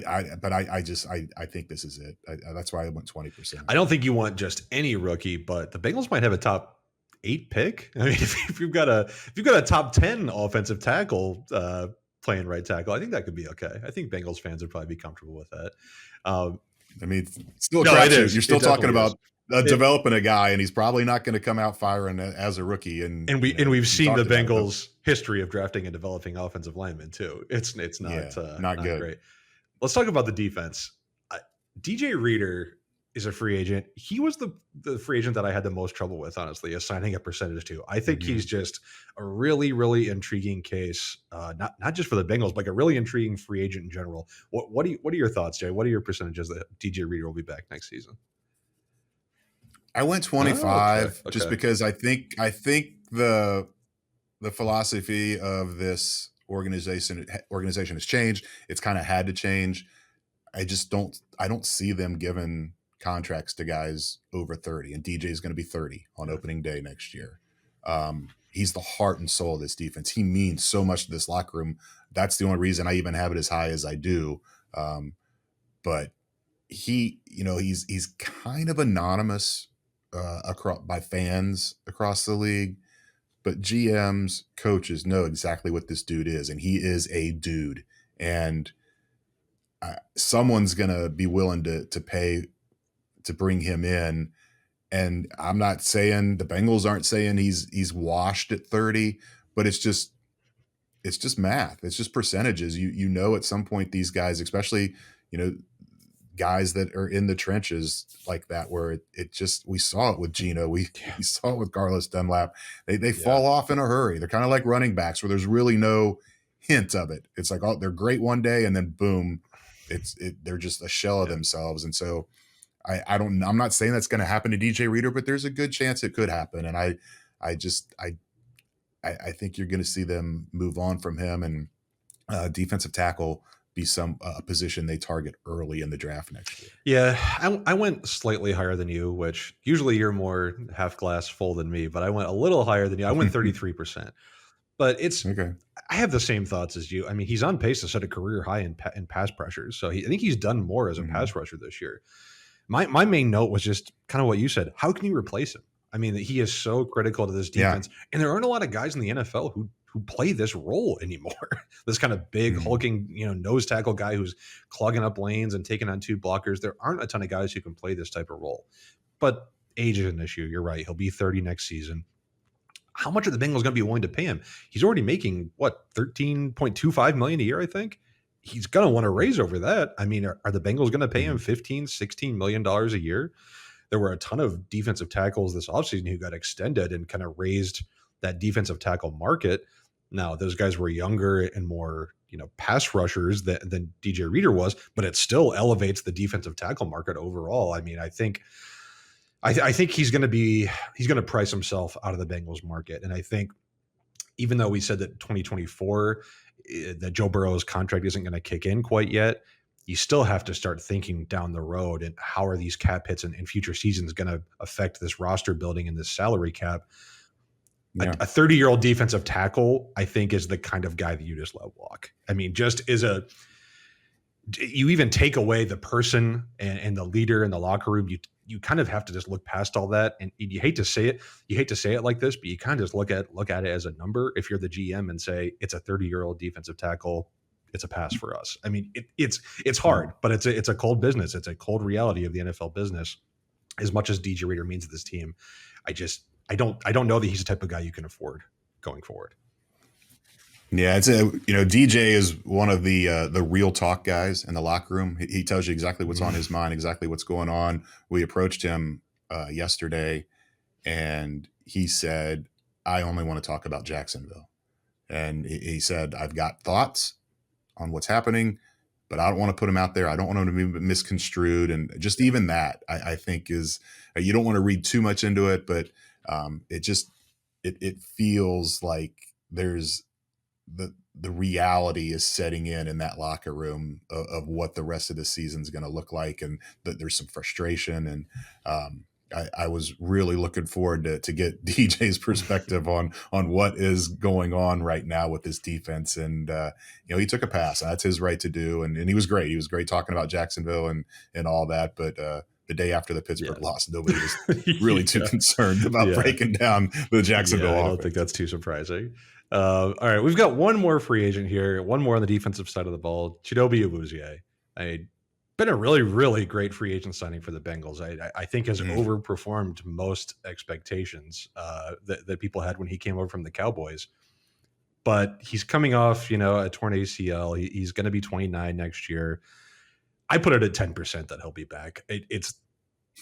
think this is it. That's why I went 20%. I don't think you want just any rookie, but the Bengals might have a top 8 pick. I mean, if you've got a top 10 offensive tackle playing right tackle, I think that could be okay. I think Bengals fans would probably be comfortable with that. I mean, it's still a No, it crapshoot. is. You're It still talking definitely is. about developing a guy, and he's probably not going to come out firing as a rookie. And We've you seen the talked about it, but Bengals' history of drafting and developing offensive linemen too. It's yeah, not not good. great. Let's talk about the defense. DJ Reader is a free agent. He was the free agent that I had the most trouble with, honestly, assigning a percentage to. I think Mm-hmm. he's just a really, really intriguing case, not just for the Bengals, but like a really intriguing free agent in general. What are your thoughts, Jay? What are your percentages that DJ Reader will be back next season? I went Oh, okay, 25 just okay, because I think the philosophy of this organization has changed. It's kind of had to change. I don't see them giving contracts to guys over 30, and DJ is going to be 30 on yeah, opening day next year. He's the heart and soul of this defense. He means so much to this locker room. That's the only reason I even have it as high as I do. But he's kind of anonymous across by fans across the league, but GMs, coaches know exactly what this dude is, and he is a dude. And someone's gonna be willing to pay to bring him in. And I'm not saying the Bengals aren't saying he's washed at 30, but it's just math. It's just percentages. At some point these guys, especially you know guys that are in the trenches like that, where it just we saw it with Gino, we saw it with Carlos Dunlap. They yeah, fall off in a hurry. They're kind of like running backs where there's really no hint of it. It's like, oh, they're great one day and then boom, they're just a shell of yeah. themselves. And so I'm not saying that's going to happen to DJ Reader, but there's a good chance it could happen. And I just I think you're going to see them move on from him, and defensive tackle be some a position they target early in the draft next year. Yeah, I went slightly higher than you, which usually you're more half glass full than me, but I went a little higher than you. I went 33%. But Okay. I have the same thoughts as you. I mean, he's on pace to set a career high in pass pressures. So I think he's done more as a Mhm. pass rusher this year. My main note was just kind of what you said. How can you replace him? I mean, he is so critical to this Yeah. defense, and there aren't a lot of guys in the NFL who play this role anymore. This kind of big Mhm. hulking, nose tackle guy who's clogging up lanes and taking on two blockers. There aren't a ton of guys who can play this type of role. But age is an issue. You're right. He'll be 30 next season. How much are the Bengals going to be willing to pay him? He's already making what, 13.25 million a year, I think. He's going to want to raise over that. I mean, are the Bengals going to pay him Mhm. 15, 16 million dollars a year? There were a ton of defensive tackles this offseason who got extended and kind of raised that defensive tackle market. Now, those guys were younger and more, pass rushers than DJ Reader was, but it still elevates the defensive tackle market overall. I mean, I think he's going to price himself out of the Bengals market. And I think even though we said that 2024, that Joe Burrow's contract isn't going to kick in quite yet, you still have to start thinking down the road and how are these cap hits in future seasons going to affect this roster building and this salary cap. Yeah. A 30-year-old defensive tackle, I think, is the kind of guy that you just let walk. I mean, you even take away the person and the leader in the locker room. You kind of have to just look past all that. And you hate to say it like this, but you kind of just look at it as a number. If you're the GM and say it's a 30-year-old defensive tackle, it's a pass for us. I mean, it's hard, but it's a cold business. It's a cold reality of the NFL business. As much as DJ Reader means to this team, I don't know that he's the type of guy you can afford going forward. Yeah, DJ is one of the real talk guys in the locker room. He tells you exactly what's on his mind, exactly what's going on. We approached him yesterday, and he said, "I only want to talk about Jacksonville." And he said, "I've got thoughts on what's happening, but I don't want to put them out there. I don't want them to be misconstrued." And just even that, I think is you don't want to read too much into it, but it feels like there's the reality is setting in that locker room of what the rest of the season is going to look like, and that there's some frustration. And I was really looking forward to get DJ's perspective on what is going on right now with this defense. And he took a pass. That's his right to do, and he was great. He was great talking about Jacksonville and all that. But the day after the Pittsburgh loss. Nobody was Yeah. really too concerned about breaking down the Jacksonville I don't offense. think that's too surprising. All right, we've got one more free agent here, one more on the defensive side of the ball, Chidobe Awuzie. Been a really, really great free agent signing for the Bengals. I think has overperformed most expectations that people had when he came over from the Cowboys. But he's coming off, a torn ACL. He's going to be 29 next year. I put it at 10% that he'll be back.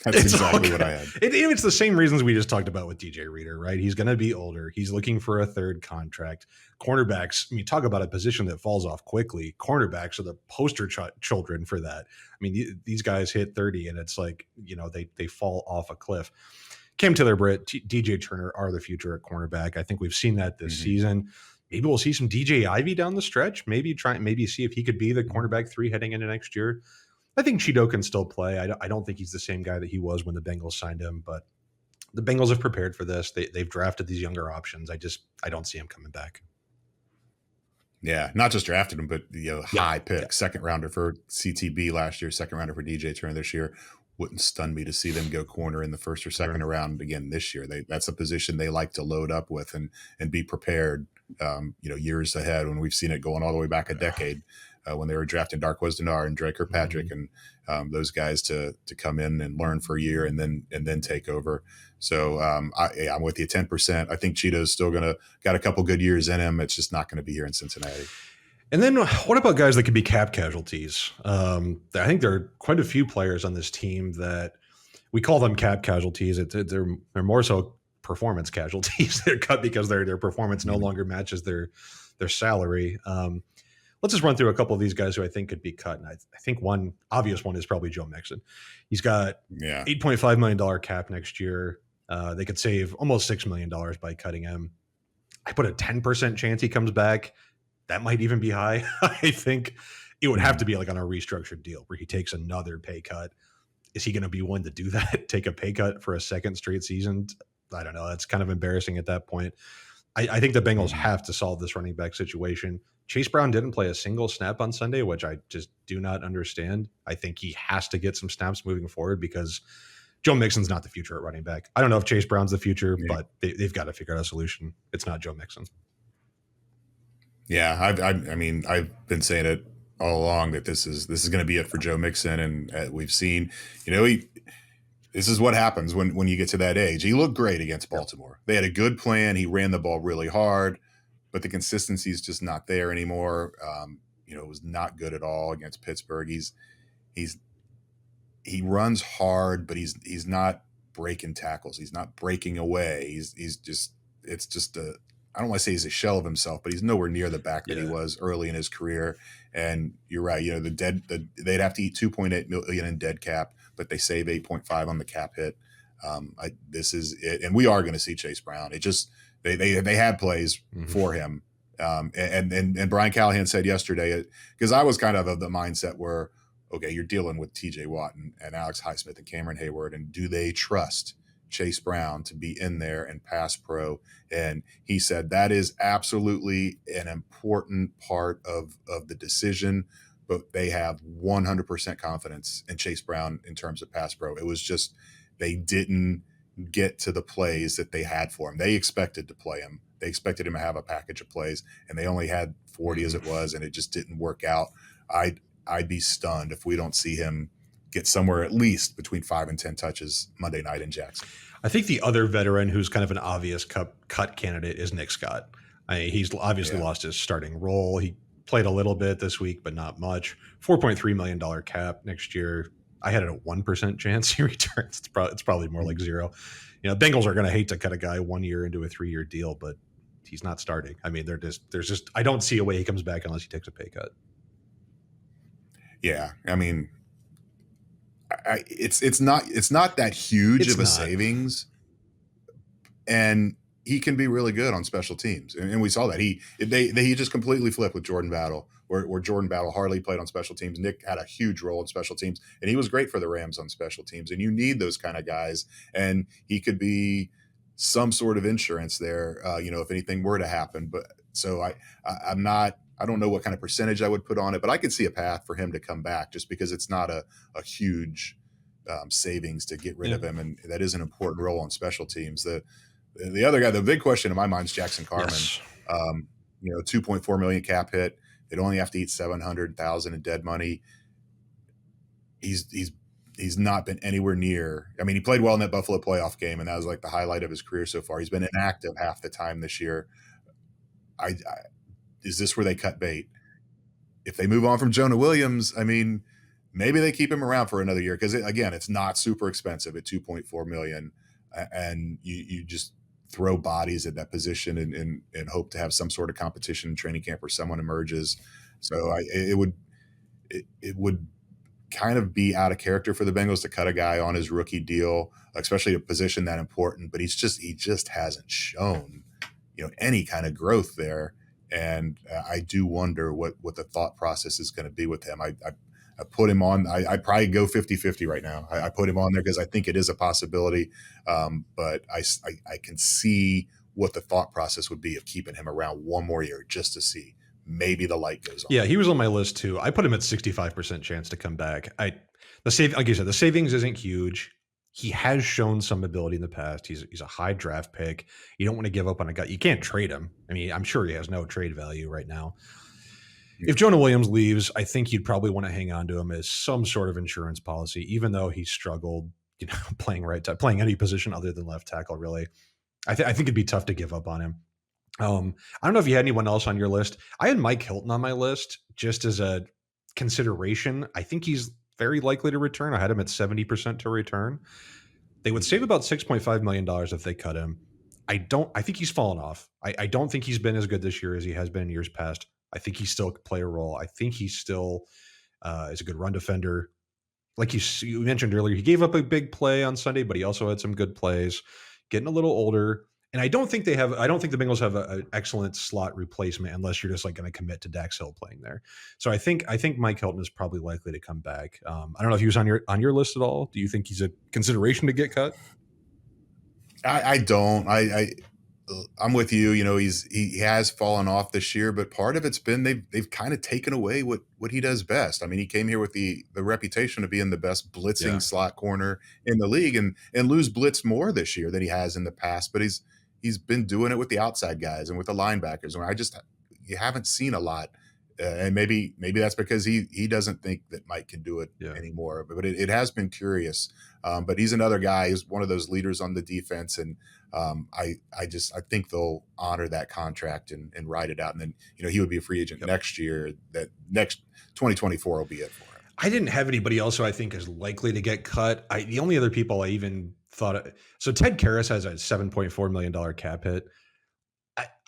That's exactly what I had. It's the same reasons we just talked about with DJ Reader, right? He's going to be older. He's looking for a third contract. Cornerbacks, I mean, talk about a position that falls off quickly. Cornerbacks are the poster children for that. I mean, these guys hit 30 and it's like, they fall off a cliff. Cam Taylor-Britt, DJ Turner are the future at cornerback. I think we've seen that this season. Maybe we'll see some DJ Ivey down the stretch. Maybe see if he could be the cornerback 3 heading into next year. I think Cheeto can still play. I don't think he's the same guy that he was when the Bengals signed him, but the Bengals have prepared for this. They've drafted these younger options. I don't see him coming back. Yeah, not just drafted him, but high pick, second rounder for CTB last year, second rounder for DJ Turner this year. Wouldn't stun me to see them go corner in the first or second round again this year. That's a position they like to load up with and be prepared. Years ahead when we've seen it going all the way back a decade. When they were drafting Darqueze Dennard and Dre Kirkpatrick and those guys to come in and learn for a year and then take over. So I'm with you 10%. I think Cheeto's still got a couple good years in him. It's just not going to be here in Cincinnati. And then what about guys that could be cap casualties? I think there are quite a few players on this team that we call them cap casualties. They're more so performance casualties. They're cut because their performance no longer matches their salary. Let's just run through a couple of these guys who I think could be cut. And I think one obvious one is probably Joe Mixon. He's got $8.5 million cap next year. They could save almost $6 million by cutting him. I put a 10% chance he comes back. That might even be high. I think it would have to be like on a restructured deal where he takes another pay cut. Is he going to be one to do that? Take a pay cut for a second straight season? I don't know. That's kind of embarrassing at that point. I think the Bengals have to solve this running back situation. Chase Brown didn't play a single snap on Sunday, which I just do not understand. I think he has to get some snaps moving forward because Joe Mixon's not the future at running back. I don't know if Chase Brown's the future, but they've got to figure out a solution. It's not Joe Mixon. Yeah, I've been saying it all along that this is going to be it for Joe Mixon, and we've seen, this is what happens when you get to that age. He looked great against Baltimore. They had a good plan. He ran the ball really hard, but the consistency is just not there anymore. It was not good at all against Pittsburgh. He runs hard, but he's not breaking tackles. He's not breaking away. It's just I don't want to say he's a shell of himself, but he's nowhere near the back that he was early in his career. And you're right. They'd have to eat $2.8 million in dead cap, but they save 8.5 on the cap hit. This is it. And we are going to see Chase Brown. It just, they had plays for him. And Brian Callahan said yesterday, because I was kind of the mindset where, okay, you're dealing with TJ Watt and Alex Highsmith and Cameron Hayward. And do they trust Chase Brown to be in there and pass pro? And he said that is absolutely an important part of the decision, but they have 100% confidence in Chase Brown in terms of pass pro. It was just, they didn't get to the plays that they had for him. They expected to play him. They expected him to have a package of plays, and they only had 40 as it was, and it just didn't work out. I'd be stunned if we don't see him get somewhere at least between 5 and 10 touches Monday night in Jackson. I think the other veteran who's kind of an obvious cut candidate is Nick Scott. He's obviously lost his starting role. He played a little bit this week, but not much. $4.3 million cap next year. I had it a 1% chance he returns. It's probably more like 0. Bengals are going to hate to cut a guy 1 year into a 3-year deal, but he's not starting. I mean, there's just I don't see a way he comes back unless he takes a pay cut. Yeah, I mean, it's not that huge of a savings, and he can be really good on special teams, and we saw that he just completely flipped with Jordan Battle, where Jordan Battle hardly played on special teams. Nick had a huge role in special teams, and he was great for the Rams on special teams. And you need those kind of guys, and he could be some sort of insurance there, if anything were to happen. But so I don't know what kind of percentage I would put on it, but I could see a path for him to come back just because it's not a huge savings to get rid Yeah. of him, and that is an important role on special teams. The other guy, the big question in my mind is Jackson Carman. Yes. 2.4 million cap hit. They'd only have to eat 700,000 in dead money. He's not been anywhere near. I mean, he played well in that Buffalo playoff game, and that was like the highlight of his career so far. He's been inactive half the time this year. Is this where they cut bait? If they move on from Jonah Williams, I mean, maybe they keep him around for another year because again, it's not super expensive at 2.4 million, and you just throw bodies at that position and hope to have some sort of competition in training camp where someone emerges. So it would kind of be out of character for the Bengals to cut a guy on his rookie deal, especially a position that important. But he just hasn't shown, any kind of growth there. And I do wonder what the thought process is going to be with him. I put him on. I probably go 50-50 right now. I put him on there because I think it is a possibility. But I can see what the thought process would be of keeping him around one more year just to see. Maybe the light goes on. Yeah, he was on my list too. I put him at 65% chance to come back. Like you said, the savings isn't huge. He has shown some ability in the past. He's a high draft pick. You don't want to give up on a guy. You can't trade him. I mean, I'm sure he has no trade value right now. Yeah. If Jonah Williams leaves, I think you'd probably want to hang on to him as some sort of insurance policy, even though he struggled, playing any position other than left tackle. Really, I think it'd be tough to give up on him. I don't know if you had anyone else on your list. I had Mike Hilton on my list just as a consideration. I think he's very likely to return. I had him at 70% to return. They would save about $6.5 million if they cut him. I think he's fallen off. I don't think he's been as good this year as he has been in years past. I think he still could play a role. I think he still is a good run defender. Like you mentioned earlier, he gave up a big play on Sunday, but he also had some good plays. Getting a little older. And I don't think the Bengals have an excellent slot replacement unless you're just like going to commit to Dax Hill playing there. So I think Mike Hilton is probably likely to come back. I don't know if he was on your list at all. Do you think he's a consideration to get cut? I don't. I'm with you. He has fallen off this year, but part of it's been they've kind of taken away what he does best. I mean, he came here with the reputation of being the best blitzing slot corner in the league, and Lou's blitzed more this year than he has in the past. But he's been doing it with the outside guys and with the linebackers. And you haven't seen a lot. And maybe that's because he doesn't think that Mike can do it anymore. But it has been curious. But he's another guy. He's one of those leaders on the defense, and I think they'll honor that contract and ride it out. And then he would be a free agent next year. That next 2024 will be it for him. I didn't have anybody else who I think is likely to get cut. The only other people I even thought so Ted Karras has a $7.4 million cap hit.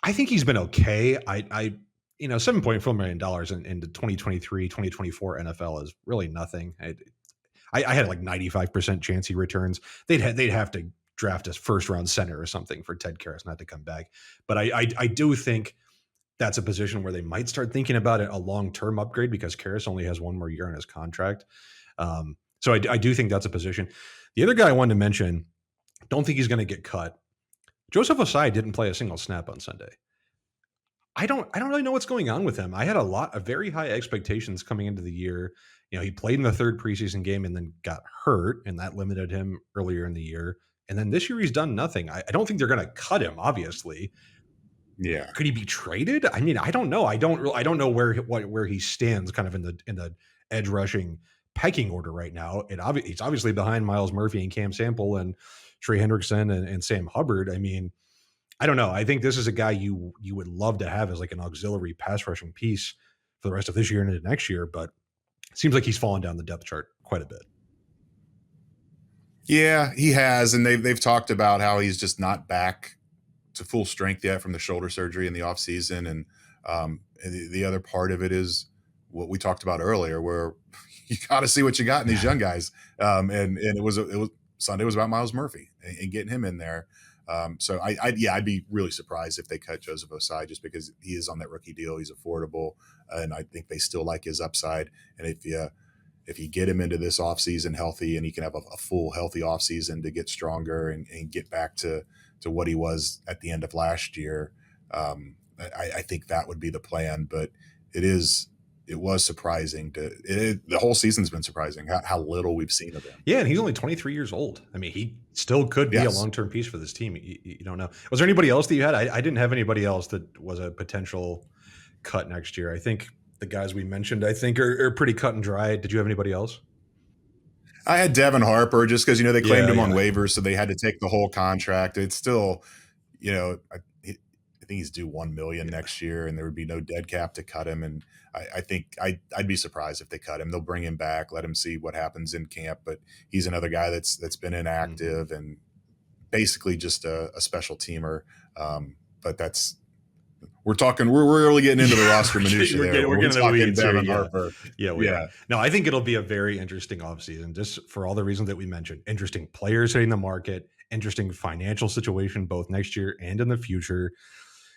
I think he's been okay. $7.4 million in the 2023, 2024 NFL is really nothing. I had like 95% chance he returns. They'd have to draft a first round center or something for Ted Karras not to come back. But I do think that's a position where they might start thinking about it, a long-term upgrade, because Karras only has one more year on his contract. So I do think that's a position. The other guy I wanted to mention, don't think he's going to get cut. Joseph Ossai didn't play a single snap on Sunday. I don't really know what's going on with him. I had a very high expectations coming into the year. He played in the third preseason game and then got hurt, and that limited him earlier in the year. And then this year he's done nothing. I don't think they're going to cut him, obviously. Yeah. Could he be traded? I mean, I don't know. I don't know where he stands kind of in the edge rushing pecking order right now. He's obviously behind Myles Murphy and Cam Sample and Trey Hendrickson and Sam Hubbard. I mean, I don't know. I think this is a guy you would love to have as like an auxiliary pass rushing piece for the rest of this year and into next year, but it seems like he's fallen down the depth chart quite a bit. Yeah, he has, and they've talked about how he's just not back to full strength yet from the shoulder surgery in the offseason. And the other part of it is what we talked about earlier, where you got to see what you got in these young guys. And it was Sunday was about Myles Murphy and getting him in there. So I'd be really surprised if they cut Joseph Ossai, just because he is on that rookie deal. He's affordable, and I think they still like his upside. And if you get him into this offseason healthy, and he can have a full healthy offseason to get stronger and get back to what he was at the end of last year, I think that would be the plan. But it is it was surprising the whole season's been surprising how little we've seen of him. Yeah, and he's only 23 years old. I mean, he still could be a Yes. long-term piece for this team. You don't know. Was there anybody else that you had? I didn't have anybody else that was a potential cut next year. I think the guys we mentioned, I think, are pretty cut and dry. Did you have anybody else? I had Devin Harper just because, they claimed him on Yeah. waivers, so they had to take the whole contract. It's still, I think he's due $1 million next year, and there would be no dead cap to cut him. And I think I'd be surprised if they cut him. They'll bring him back, let him see what happens in camp. But he's another guy that's been inactive and basically just a special teamer. But we're really getting into the roster minutia there. We're getting the weeds here. Harper. Yeah. No, I think it'll be a very interesting offseason, just for all the reasons that we mentioned. Interesting players hitting the market, interesting financial situation both next year and in the future.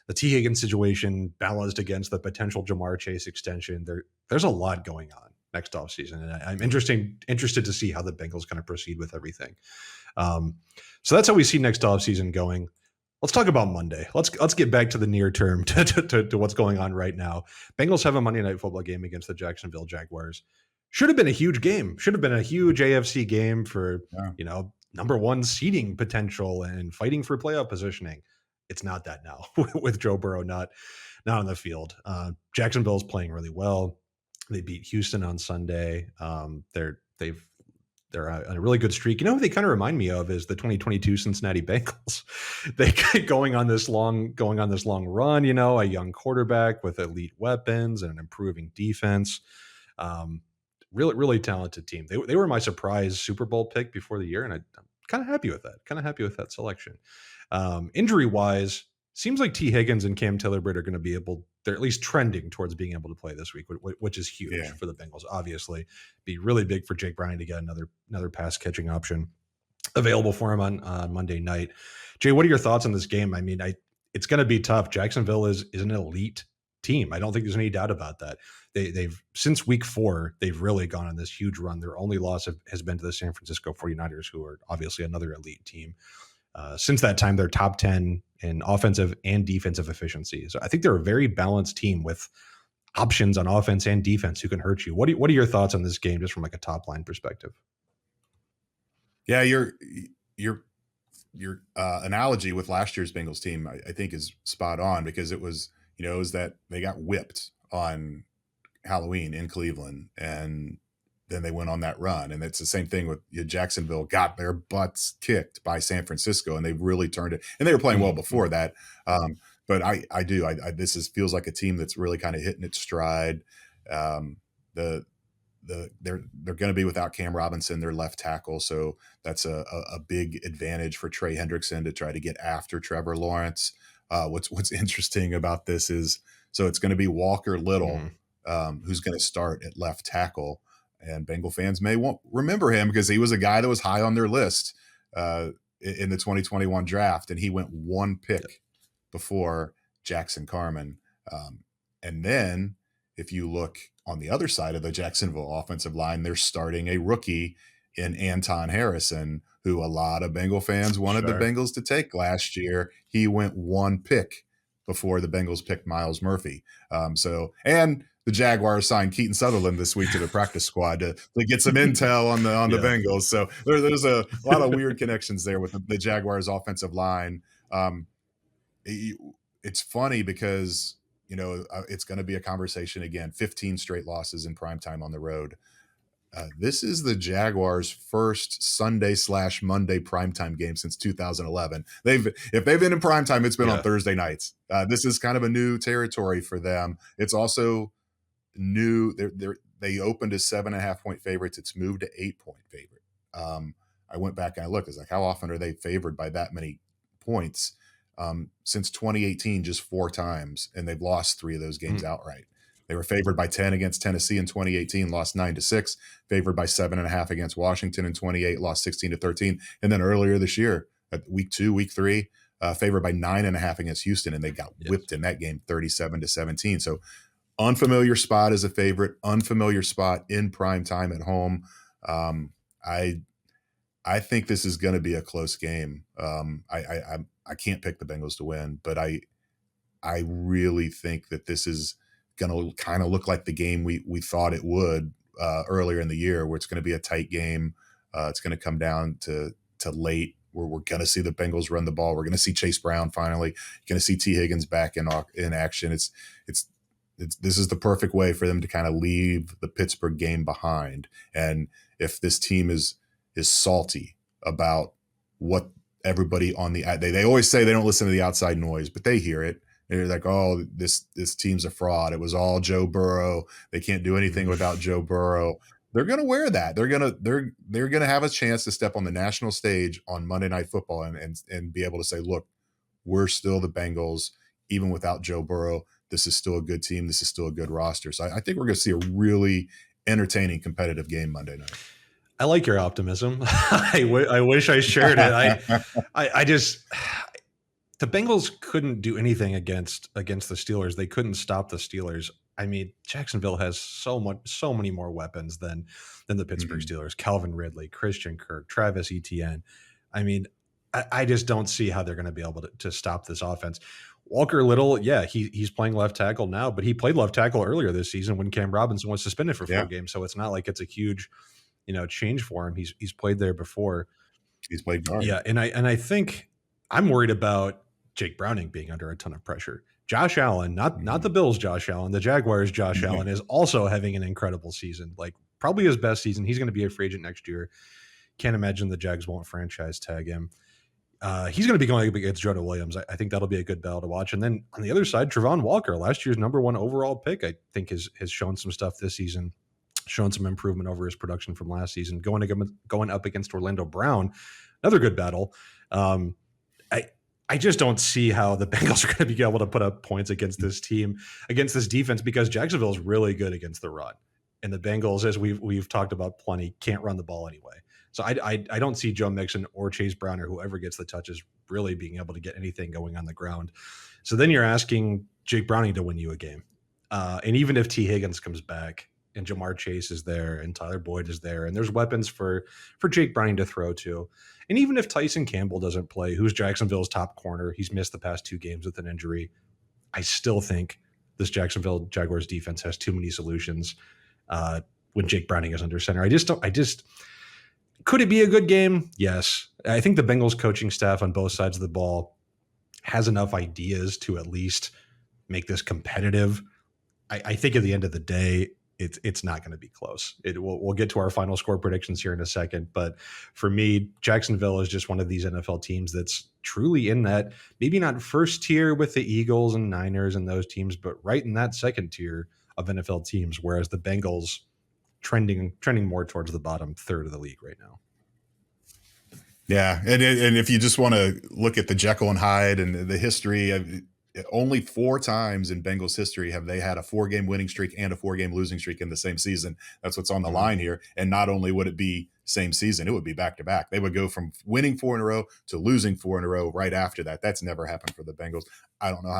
The T. Higgins situation balanced against the potential Jamar Chase extension. There's a lot going on next offseason, and I'm interested to see how the Bengals kind of proceed with everything. So that's how we see next offseason going. Let's talk about Monday. Let's get back to the near term to what's going on right now. Bengals have a Monday Night Football game against the Jacksonville Jaguars. Should have been a huge game. Should have been a huge AFC game for number one seeding potential and fighting for playoff positioning. It's not that now with Joe Burrow not on the field. Jacksonville's playing really well. They beat Houston on Sunday. They're on a really good streak. Who they kind of remind me of is the 2022 Cincinnati Bengals. They going on this long run, a young quarterback with elite weapons and an improving defense. Really, really talented team. They were my surprise Super Bowl pick before the year, and I'm kind of happy with that selection. Injury wise, seems like T. Higgins and Cam Taylor-Britt are going to be they're at least trending towards being able to play this week, which is huge for the Bengals. Obviously, be really big for Jake Browning to get another pass catching option available for him on Monday night. Jay, what are your thoughts on this game? I mean, it's going to be tough. Jacksonville is an elite team. I don't think there's any doubt about that. They've since week 4, they've really gone on this huge run. Their only loss has been to the San Francisco 49ers, who are obviously another elite team. Since that time, they're top 10 in offensive and defensive efficiency. So I think they're a very balanced team with options on offense and defense who can hurt you. What are your thoughts on this game, just from like a top line perspective? Yeah, your analogy with last year's Bengals team, I think, is spot on, because it was that they got whipped on Halloween in Cleveland, and then they went on that run. And it's the same thing with Jacksonville, got their butts kicked by San Francisco, and they really turned it. And they were playing well before that. But this feels like a team that's really kind of hitting its stride. They're going to be without Cam Robinson, their left tackle. So that's a big advantage for Trey Hendrickson to try to get after Trevor Lawrence. What's interesting about this is, so it's going to be Walker Little, who's going to start at left tackle. And Bengal fans may remember him because he was a guy that was high on their list in the 2021 draft, and he went one pick before Jackson Carman. And then if you look on the other side of the Jacksonville offensive line, they're starting a rookie in Anton Harrison, who a lot of Bengal fans wanted the Bengals to take last year. He went one pick before the Bengals picked Miles Murphy. And the Jaguars signed Keaton Sutherland this week to the practice squad to get some intel on the Bengals. So there's a lot of weird connections there with the Jaguars offensive line. It's funny because, it's going to be a conversation again, 15 straight losses in primetime on the road. This is the Jaguars' first Sunday/Monday primetime game since 2011. If they've been in primetime, it's been on Thursday nights. This is kind of a new territory for them. It's also new. They opened as 7.5 point favorites. It's moved to 8-point favorite. I went back and I looked. It's like, how often are they favored by that many points? Since 2018, just 4 times, and they've lost 3 of those games outright. They were favored by 10 against Tennessee in 2018, lost 9-6. Favored by 7.5 against Washington in 28, lost 16-13. And then earlier this year, at week 2, week 3, favored by 9.5 against Houston, and they got whipped in that game, 37-17. So unfamiliar spot as a favorite, unfamiliar spot in prime time at home. I think this is going to be a close game. I can't pick the Bengals to win, but I really think that this is going to kind of look like the game we thought it would earlier in the year, where it's going to be a tight game. It's going to come down to late, where we're going to see the Bengals run the ball. We're going to see Chase Brown finally. You're going to see T. Higgins back in action. This is the perfect way for them to kind of leave the Pittsburgh game behind. And if this team is salty about what everybody on they always say they don't listen to the outside noise, but they hear it. They're like, oh, this team's a fraud. It was all Joe Burrow. They can't do anything without Joe Burrow. They're going to wear that. They're going to have a chance to step on the national stage on Monday Night Football and be able to say, look, we're still the Bengals, even without Joe Burrow. This is still a good team. This is still a good roster. So I think we're going to see a really entertaining, competitive game Monday night. I like your optimism. I wish I shared it. I just the Bengals couldn't do anything against the Steelers. They couldn't stop the Steelers. I mean, Jacksonville has so many more weapons than the Pittsburgh Steelers. Calvin Ridley, Christian Kirk, Travis Etienne. I mean, I just don't see how they're going to be able to stop this offense. Walker Little, yeah, he's playing left tackle now, but he played left tackle earlier this season when Cam Robinson was suspended for 4 games. So it's not like it's a huge, change for him. He's played there before. He's played guard. Yeah, and I think I'm worried about Jake Browning being under a ton of pressure. Josh Allen, not the Bills Josh Allen, the Jaguars Josh Allen is also having an incredible season, like probably his best season. He's going to be a free agent next year. Can't imagine the Jags won't franchise tag him. He's going to be going up against Jonah Williams. I think that'll be a good battle to watch. And then on the other side, Travon Walker, last year's #1 overall pick, I think has shown some stuff this season, shown some improvement over his production from last season. Going up against Orlando Brown, another good battle. I just don't see how the Bengals are going to be able to put up points against this team, against this defense, because Jacksonville is really good against the run. And the Bengals, as we've talked about plenty, can't run the ball anyway. So I don't see Joe Mixon or Chase Brown or whoever gets the touches really being able to get anything going on the ground. So then you're asking Jake Browning to win you a game. And even if T. Higgins comes back and Jamar Chase is there and Tyler Boyd is there and there's weapons for Jake Browning to throw to. And even if Tyson Campbell doesn't play, who's Jacksonville's top corner, he's missed the past 2 games with an injury. I still think this Jacksonville Jaguars defense has too many solutions when Jake Browning is under center. Could it be a good game? Yes. I think the Bengals coaching staff on both sides of the ball has enough ideas to at least make this competitive. I think at the end of the day, it's not going to be close. We'll get to our final score predictions here in a second. But for me, Jacksonville is just one of these NFL teams that's truly in that, maybe not first tier with the Eagles and Niners and those teams, but right in that second tier of NFL teams, whereas the Bengals trending more towards the bottom third of the league right now. Yeah, and if you just want to look at the Jekyll and Hyde and the history, only 4 times in Bengals history have they had a 4-game winning streak and a 4-game losing streak in the same season. That's what's on the line here. And not only would it be same season, it would be back to back. They would go from winning 4 in a row to losing 4 in a row right after that. That's never happened for the Bengals. I don't know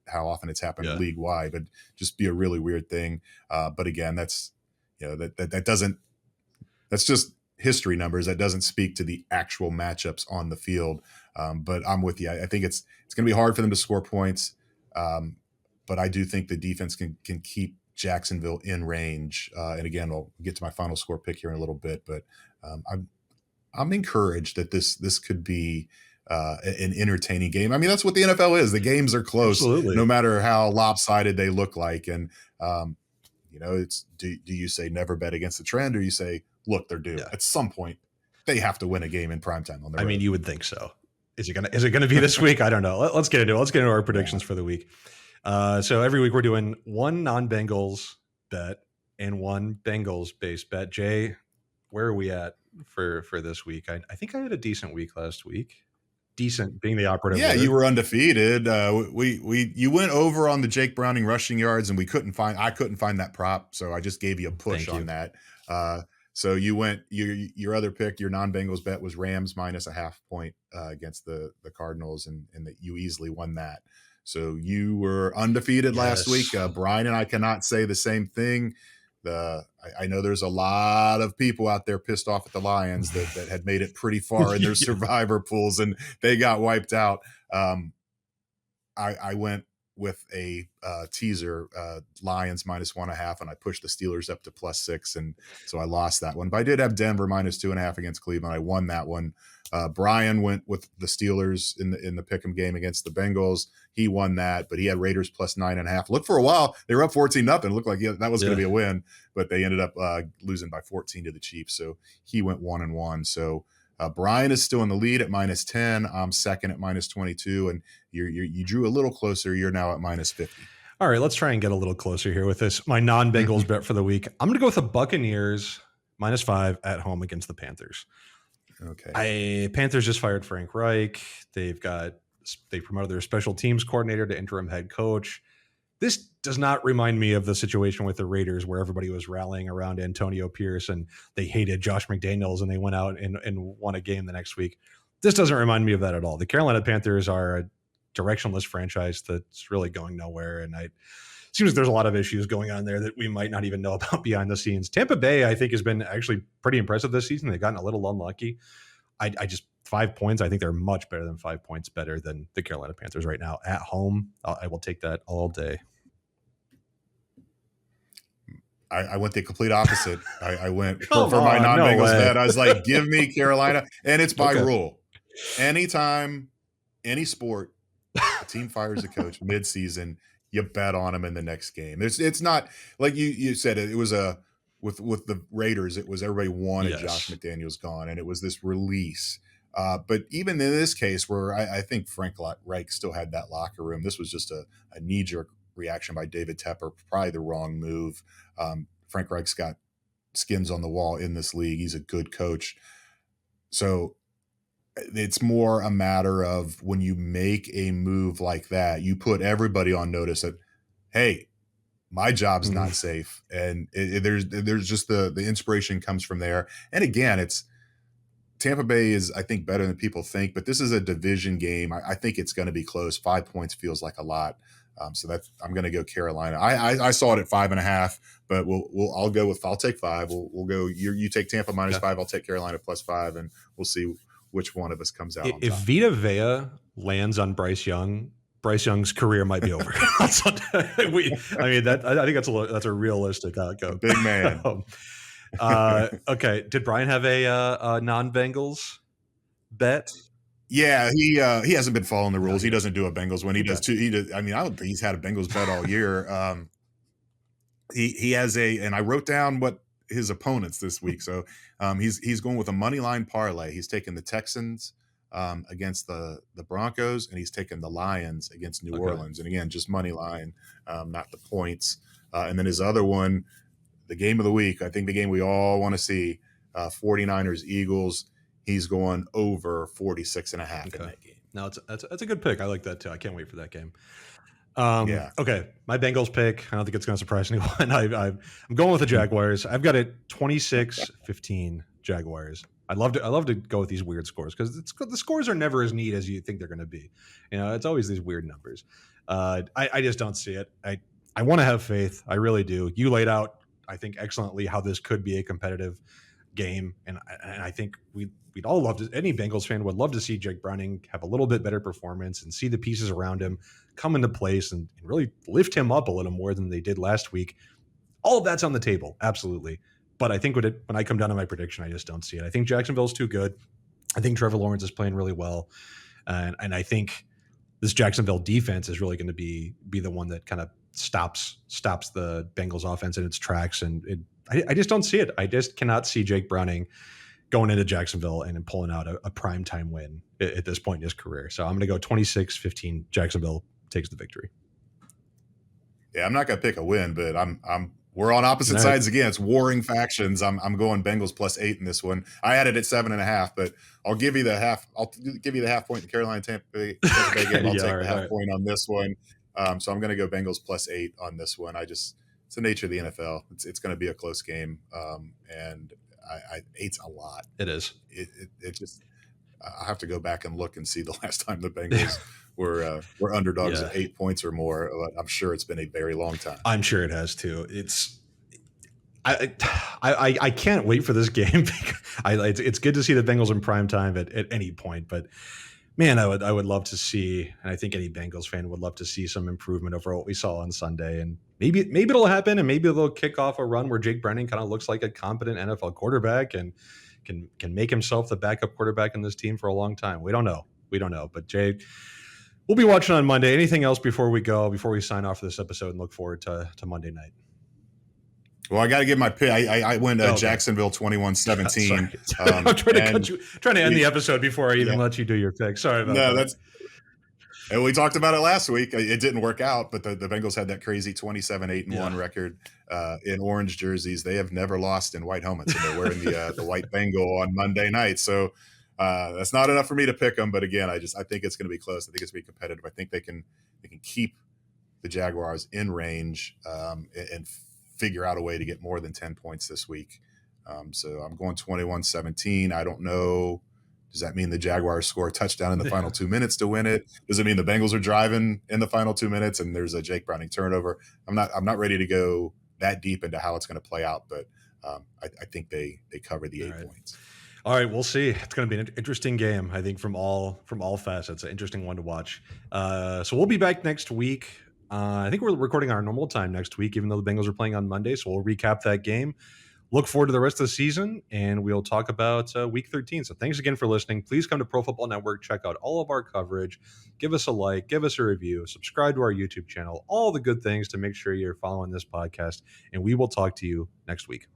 how often it's happened league wide, but just be a really weird thing. But again, that's that's just history numbers. That doesn't speak to the actual matchups on the field. But I'm with you. I think it's going to be hard for them to score points. But I do think the defense can keep Jacksonville in range. And again, I'll get to my final score pick here in a little bit, but I'm encouraged that this could be an entertaining game. I mean, that's what the NFL is. The games are close, no matter how lopsided they look like. And, it's do you say never bet against the trend, or you say, look, they're due at some point. They have to win a game in primetime on their road. I mean, you would think so. Is it gonna be this week? I don't know. Let's get into it. Let's get into our predictions for the week. So every week we're doing one non-Bengals bet and one Bengals-based bet. Jay, where are we at for this week? I think I had a decent week last week. Decent being the operative. Yeah, you were undefeated. You went over on the Jake Browning rushing yards, and I couldn't find that prop, so I just gave you a push on that. So you went your other pick, your non-Bengals bet was Rams minus a half point against the Cardinals, and that you easily won that. So you were undefeated last week. Brian and I cannot say the same thing. I know there's a lot of people out there pissed off at the Lions that had made it pretty far in their survivor pools, and they got wiped out. I went with a teaser, Lions -1.5, and I pushed the Steelers up to +6, and so I lost that one. But I did have Denver -2.5 against Cleveland. I won that one. Brian went with the Steelers in the pick'em game against the Bengals. He won that, but he had Raiders +9.5. Look, for a while they were up 14-0. It looked like that was going to be a win, but they ended up losing by 14 to the Chiefs. So he went 1-1. So Brian is still in the lead at -10. I'm second at -22, and you drew a little closer. You're now at -50. All right, let's try and get a little closer here with this. My non-Bengals bet for the week. I'm going to go with the Buccaneers -5 at home against the Panthers. Okay. Panthers just fired Frank Reich. They promoted their special teams coordinator to interim head coach. This does not remind me of the situation with the Raiders where everybody was rallying around Antonio Pierce and they hated Josh McDaniels and they went out and won a game the next week. This doesn't remind me of that at all. The Carolina Panthers are a directionless franchise that's really going nowhere. And it seems like there's a lot of issues going on there that we might not even know about behind the scenes. Tampa Bay, I think, has been actually pretty impressive this season. They've gotten a little unlucky. I just 5 points. I think they're much better than 5 points better than the Carolina Panthers right now at home. I will take that all day. I went the complete opposite. I went for my non-Bengals bet. I was like, give me Carolina. And it's by rule. Anytime, any sport, a team fires a coach mid-season, you bet on them in the next game. It's not like you said, it was with the Raiders, it was everybody wanted Josh McDaniels gone, and it was this release. But even in this case where I think Frank Reich still had that locker room, this was just a knee-jerk reaction by David Tepper, probably the wrong move. Frank Reich's got skins on the wall in this league. He's a good coach. So it's more a matter of when you make a move like that, you put everybody on notice that, hey, my job's not safe. And there's just the inspiration comes from there. And again, it's Tampa Bay is, I think, better than people think, but this is a division game. I think it's going to be close. 5 points feels like a lot. So I'm going to go Carolina. I saw it at 5.5, but I'll take 5. We'll go. You take Tampa -5. I'll take Carolina +5, and we'll see which one of us comes out. If Vita Vea lands on Bryce Young's career might be over. I think that's a realistic outcome. Big man. Okay. Did Brian have a non-Bengals bet? Yeah, he hasn't been following the rules. He doesn't do a Bengals win. He does too. I don't think he's had a Bengals bet all year. He has and I wrote down what his opponents this week. So he's going with a money line parlay. He's taking the Texans against the Broncos, and he's taken the Lions against New Orleans. And again, just money line, not the points. And then his other one, the game of the week, I think the game we all want to see, 49ers Eagles. He's going over 46.5 in that game. No, that's a good pick. I like that too. I can't wait for that game. Okay, my Bengals pick. I don't think it's going to surprise anyone. I'm going with the Jaguars. I've got it 26-15 Jaguars. I love to go with these weird scores because the scores are never as neat as you think they're going to be. It's always these weird numbers. I just don't see it. I want to have faith. I really do. You laid out, I think, excellently how this could be a competitive game, and I think we'd all love to. Any Bengals fan would love to see Jake Browning have a little bit better performance and see the pieces around him come into place and really lift him up a little more than they did last week. All of that's on the table, absolutely. But I think when I come down to my prediction, I just don't see it. I think Jacksonville's too good. I think Trevor Lawrence is playing really well, and I think this Jacksonville defense is really going to be the one that kind of stops the Bengals offense in its tracks. And I just don't see it. I just cannot see Jake Browning going into Jacksonville and pulling out a primetime win at this point in his career. So I'm going to go 26-15. Jacksonville takes the victory. Yeah, I'm not going to pick a win, but we're on opposite sides again. It's warring factions. I'm going Bengals +8 in this one. I had it at 7.5, but I'll give you the half. I'll give you the half point in the Carolina Tampa Bay game. I'll take the half point on this one. So I'm going to go Bengals +8 on this one. It's the nature of the NFL. It's going to be a close game, and I 8's a lot. It is. It just I have to go back and look and see the last time the Bengals were underdogs at 8 points or more. I'm sure it's been a very long time. I'm sure it has too. I can't wait for this game. It's good to see the Bengals in prime time at any point, but Man, I would love to see, and I think any Bengals fan would love to see some improvement over what we saw on Sunday. And maybe it'll happen, and maybe they'll kick off a run where Jake Browning kind of looks like a competent NFL quarterback and can make himself the backup quarterback in this team for a long time. We don't know. But Jay, we'll be watching on Monday. Anything else before we sign off for this episode and look forward to Monday night? Well, I got to give my pick. I went Jacksonville 21-17. I'm trying to end the episode before I even let you do your pick. Sorry about that. And we talked about it last week. It didn't work out, but the Bengals had that crazy 27-8-1 record in orange jerseys. They have never lost in white helmets, and they're wearing the white Bengal on Monday night. So that's not enough for me to pick them. But again, I think it's going to be close. I think it's going to be competitive. I think they can keep the Jaguars in range and figure out a way to get more than 10 points this week. So I'm going 21-17. I don't know. Does that mean the Jaguars score a touchdown in the final 2 minutes to win it? Does it mean the Bengals are driving in the final 2 minutes and there's a Jake Browning turnover? I'm not ready to go that deep into how it's going to play out, but I think they cover the 8 points. All right, we'll see. It's going to be an interesting game, I think, from all facets. An interesting one to watch. So we'll be back next week. I think we're recording our normal time next week, even though the Bengals are playing on Monday. So we'll recap that game. Look forward to the rest of the season, and we'll talk about Week 13. So thanks again for listening. Please come to Pro Football Network. Check out all of our coverage. Give us a like. Give us a review. Subscribe to our YouTube channel. All the good things to make sure you're following this podcast. And we will talk to you next week.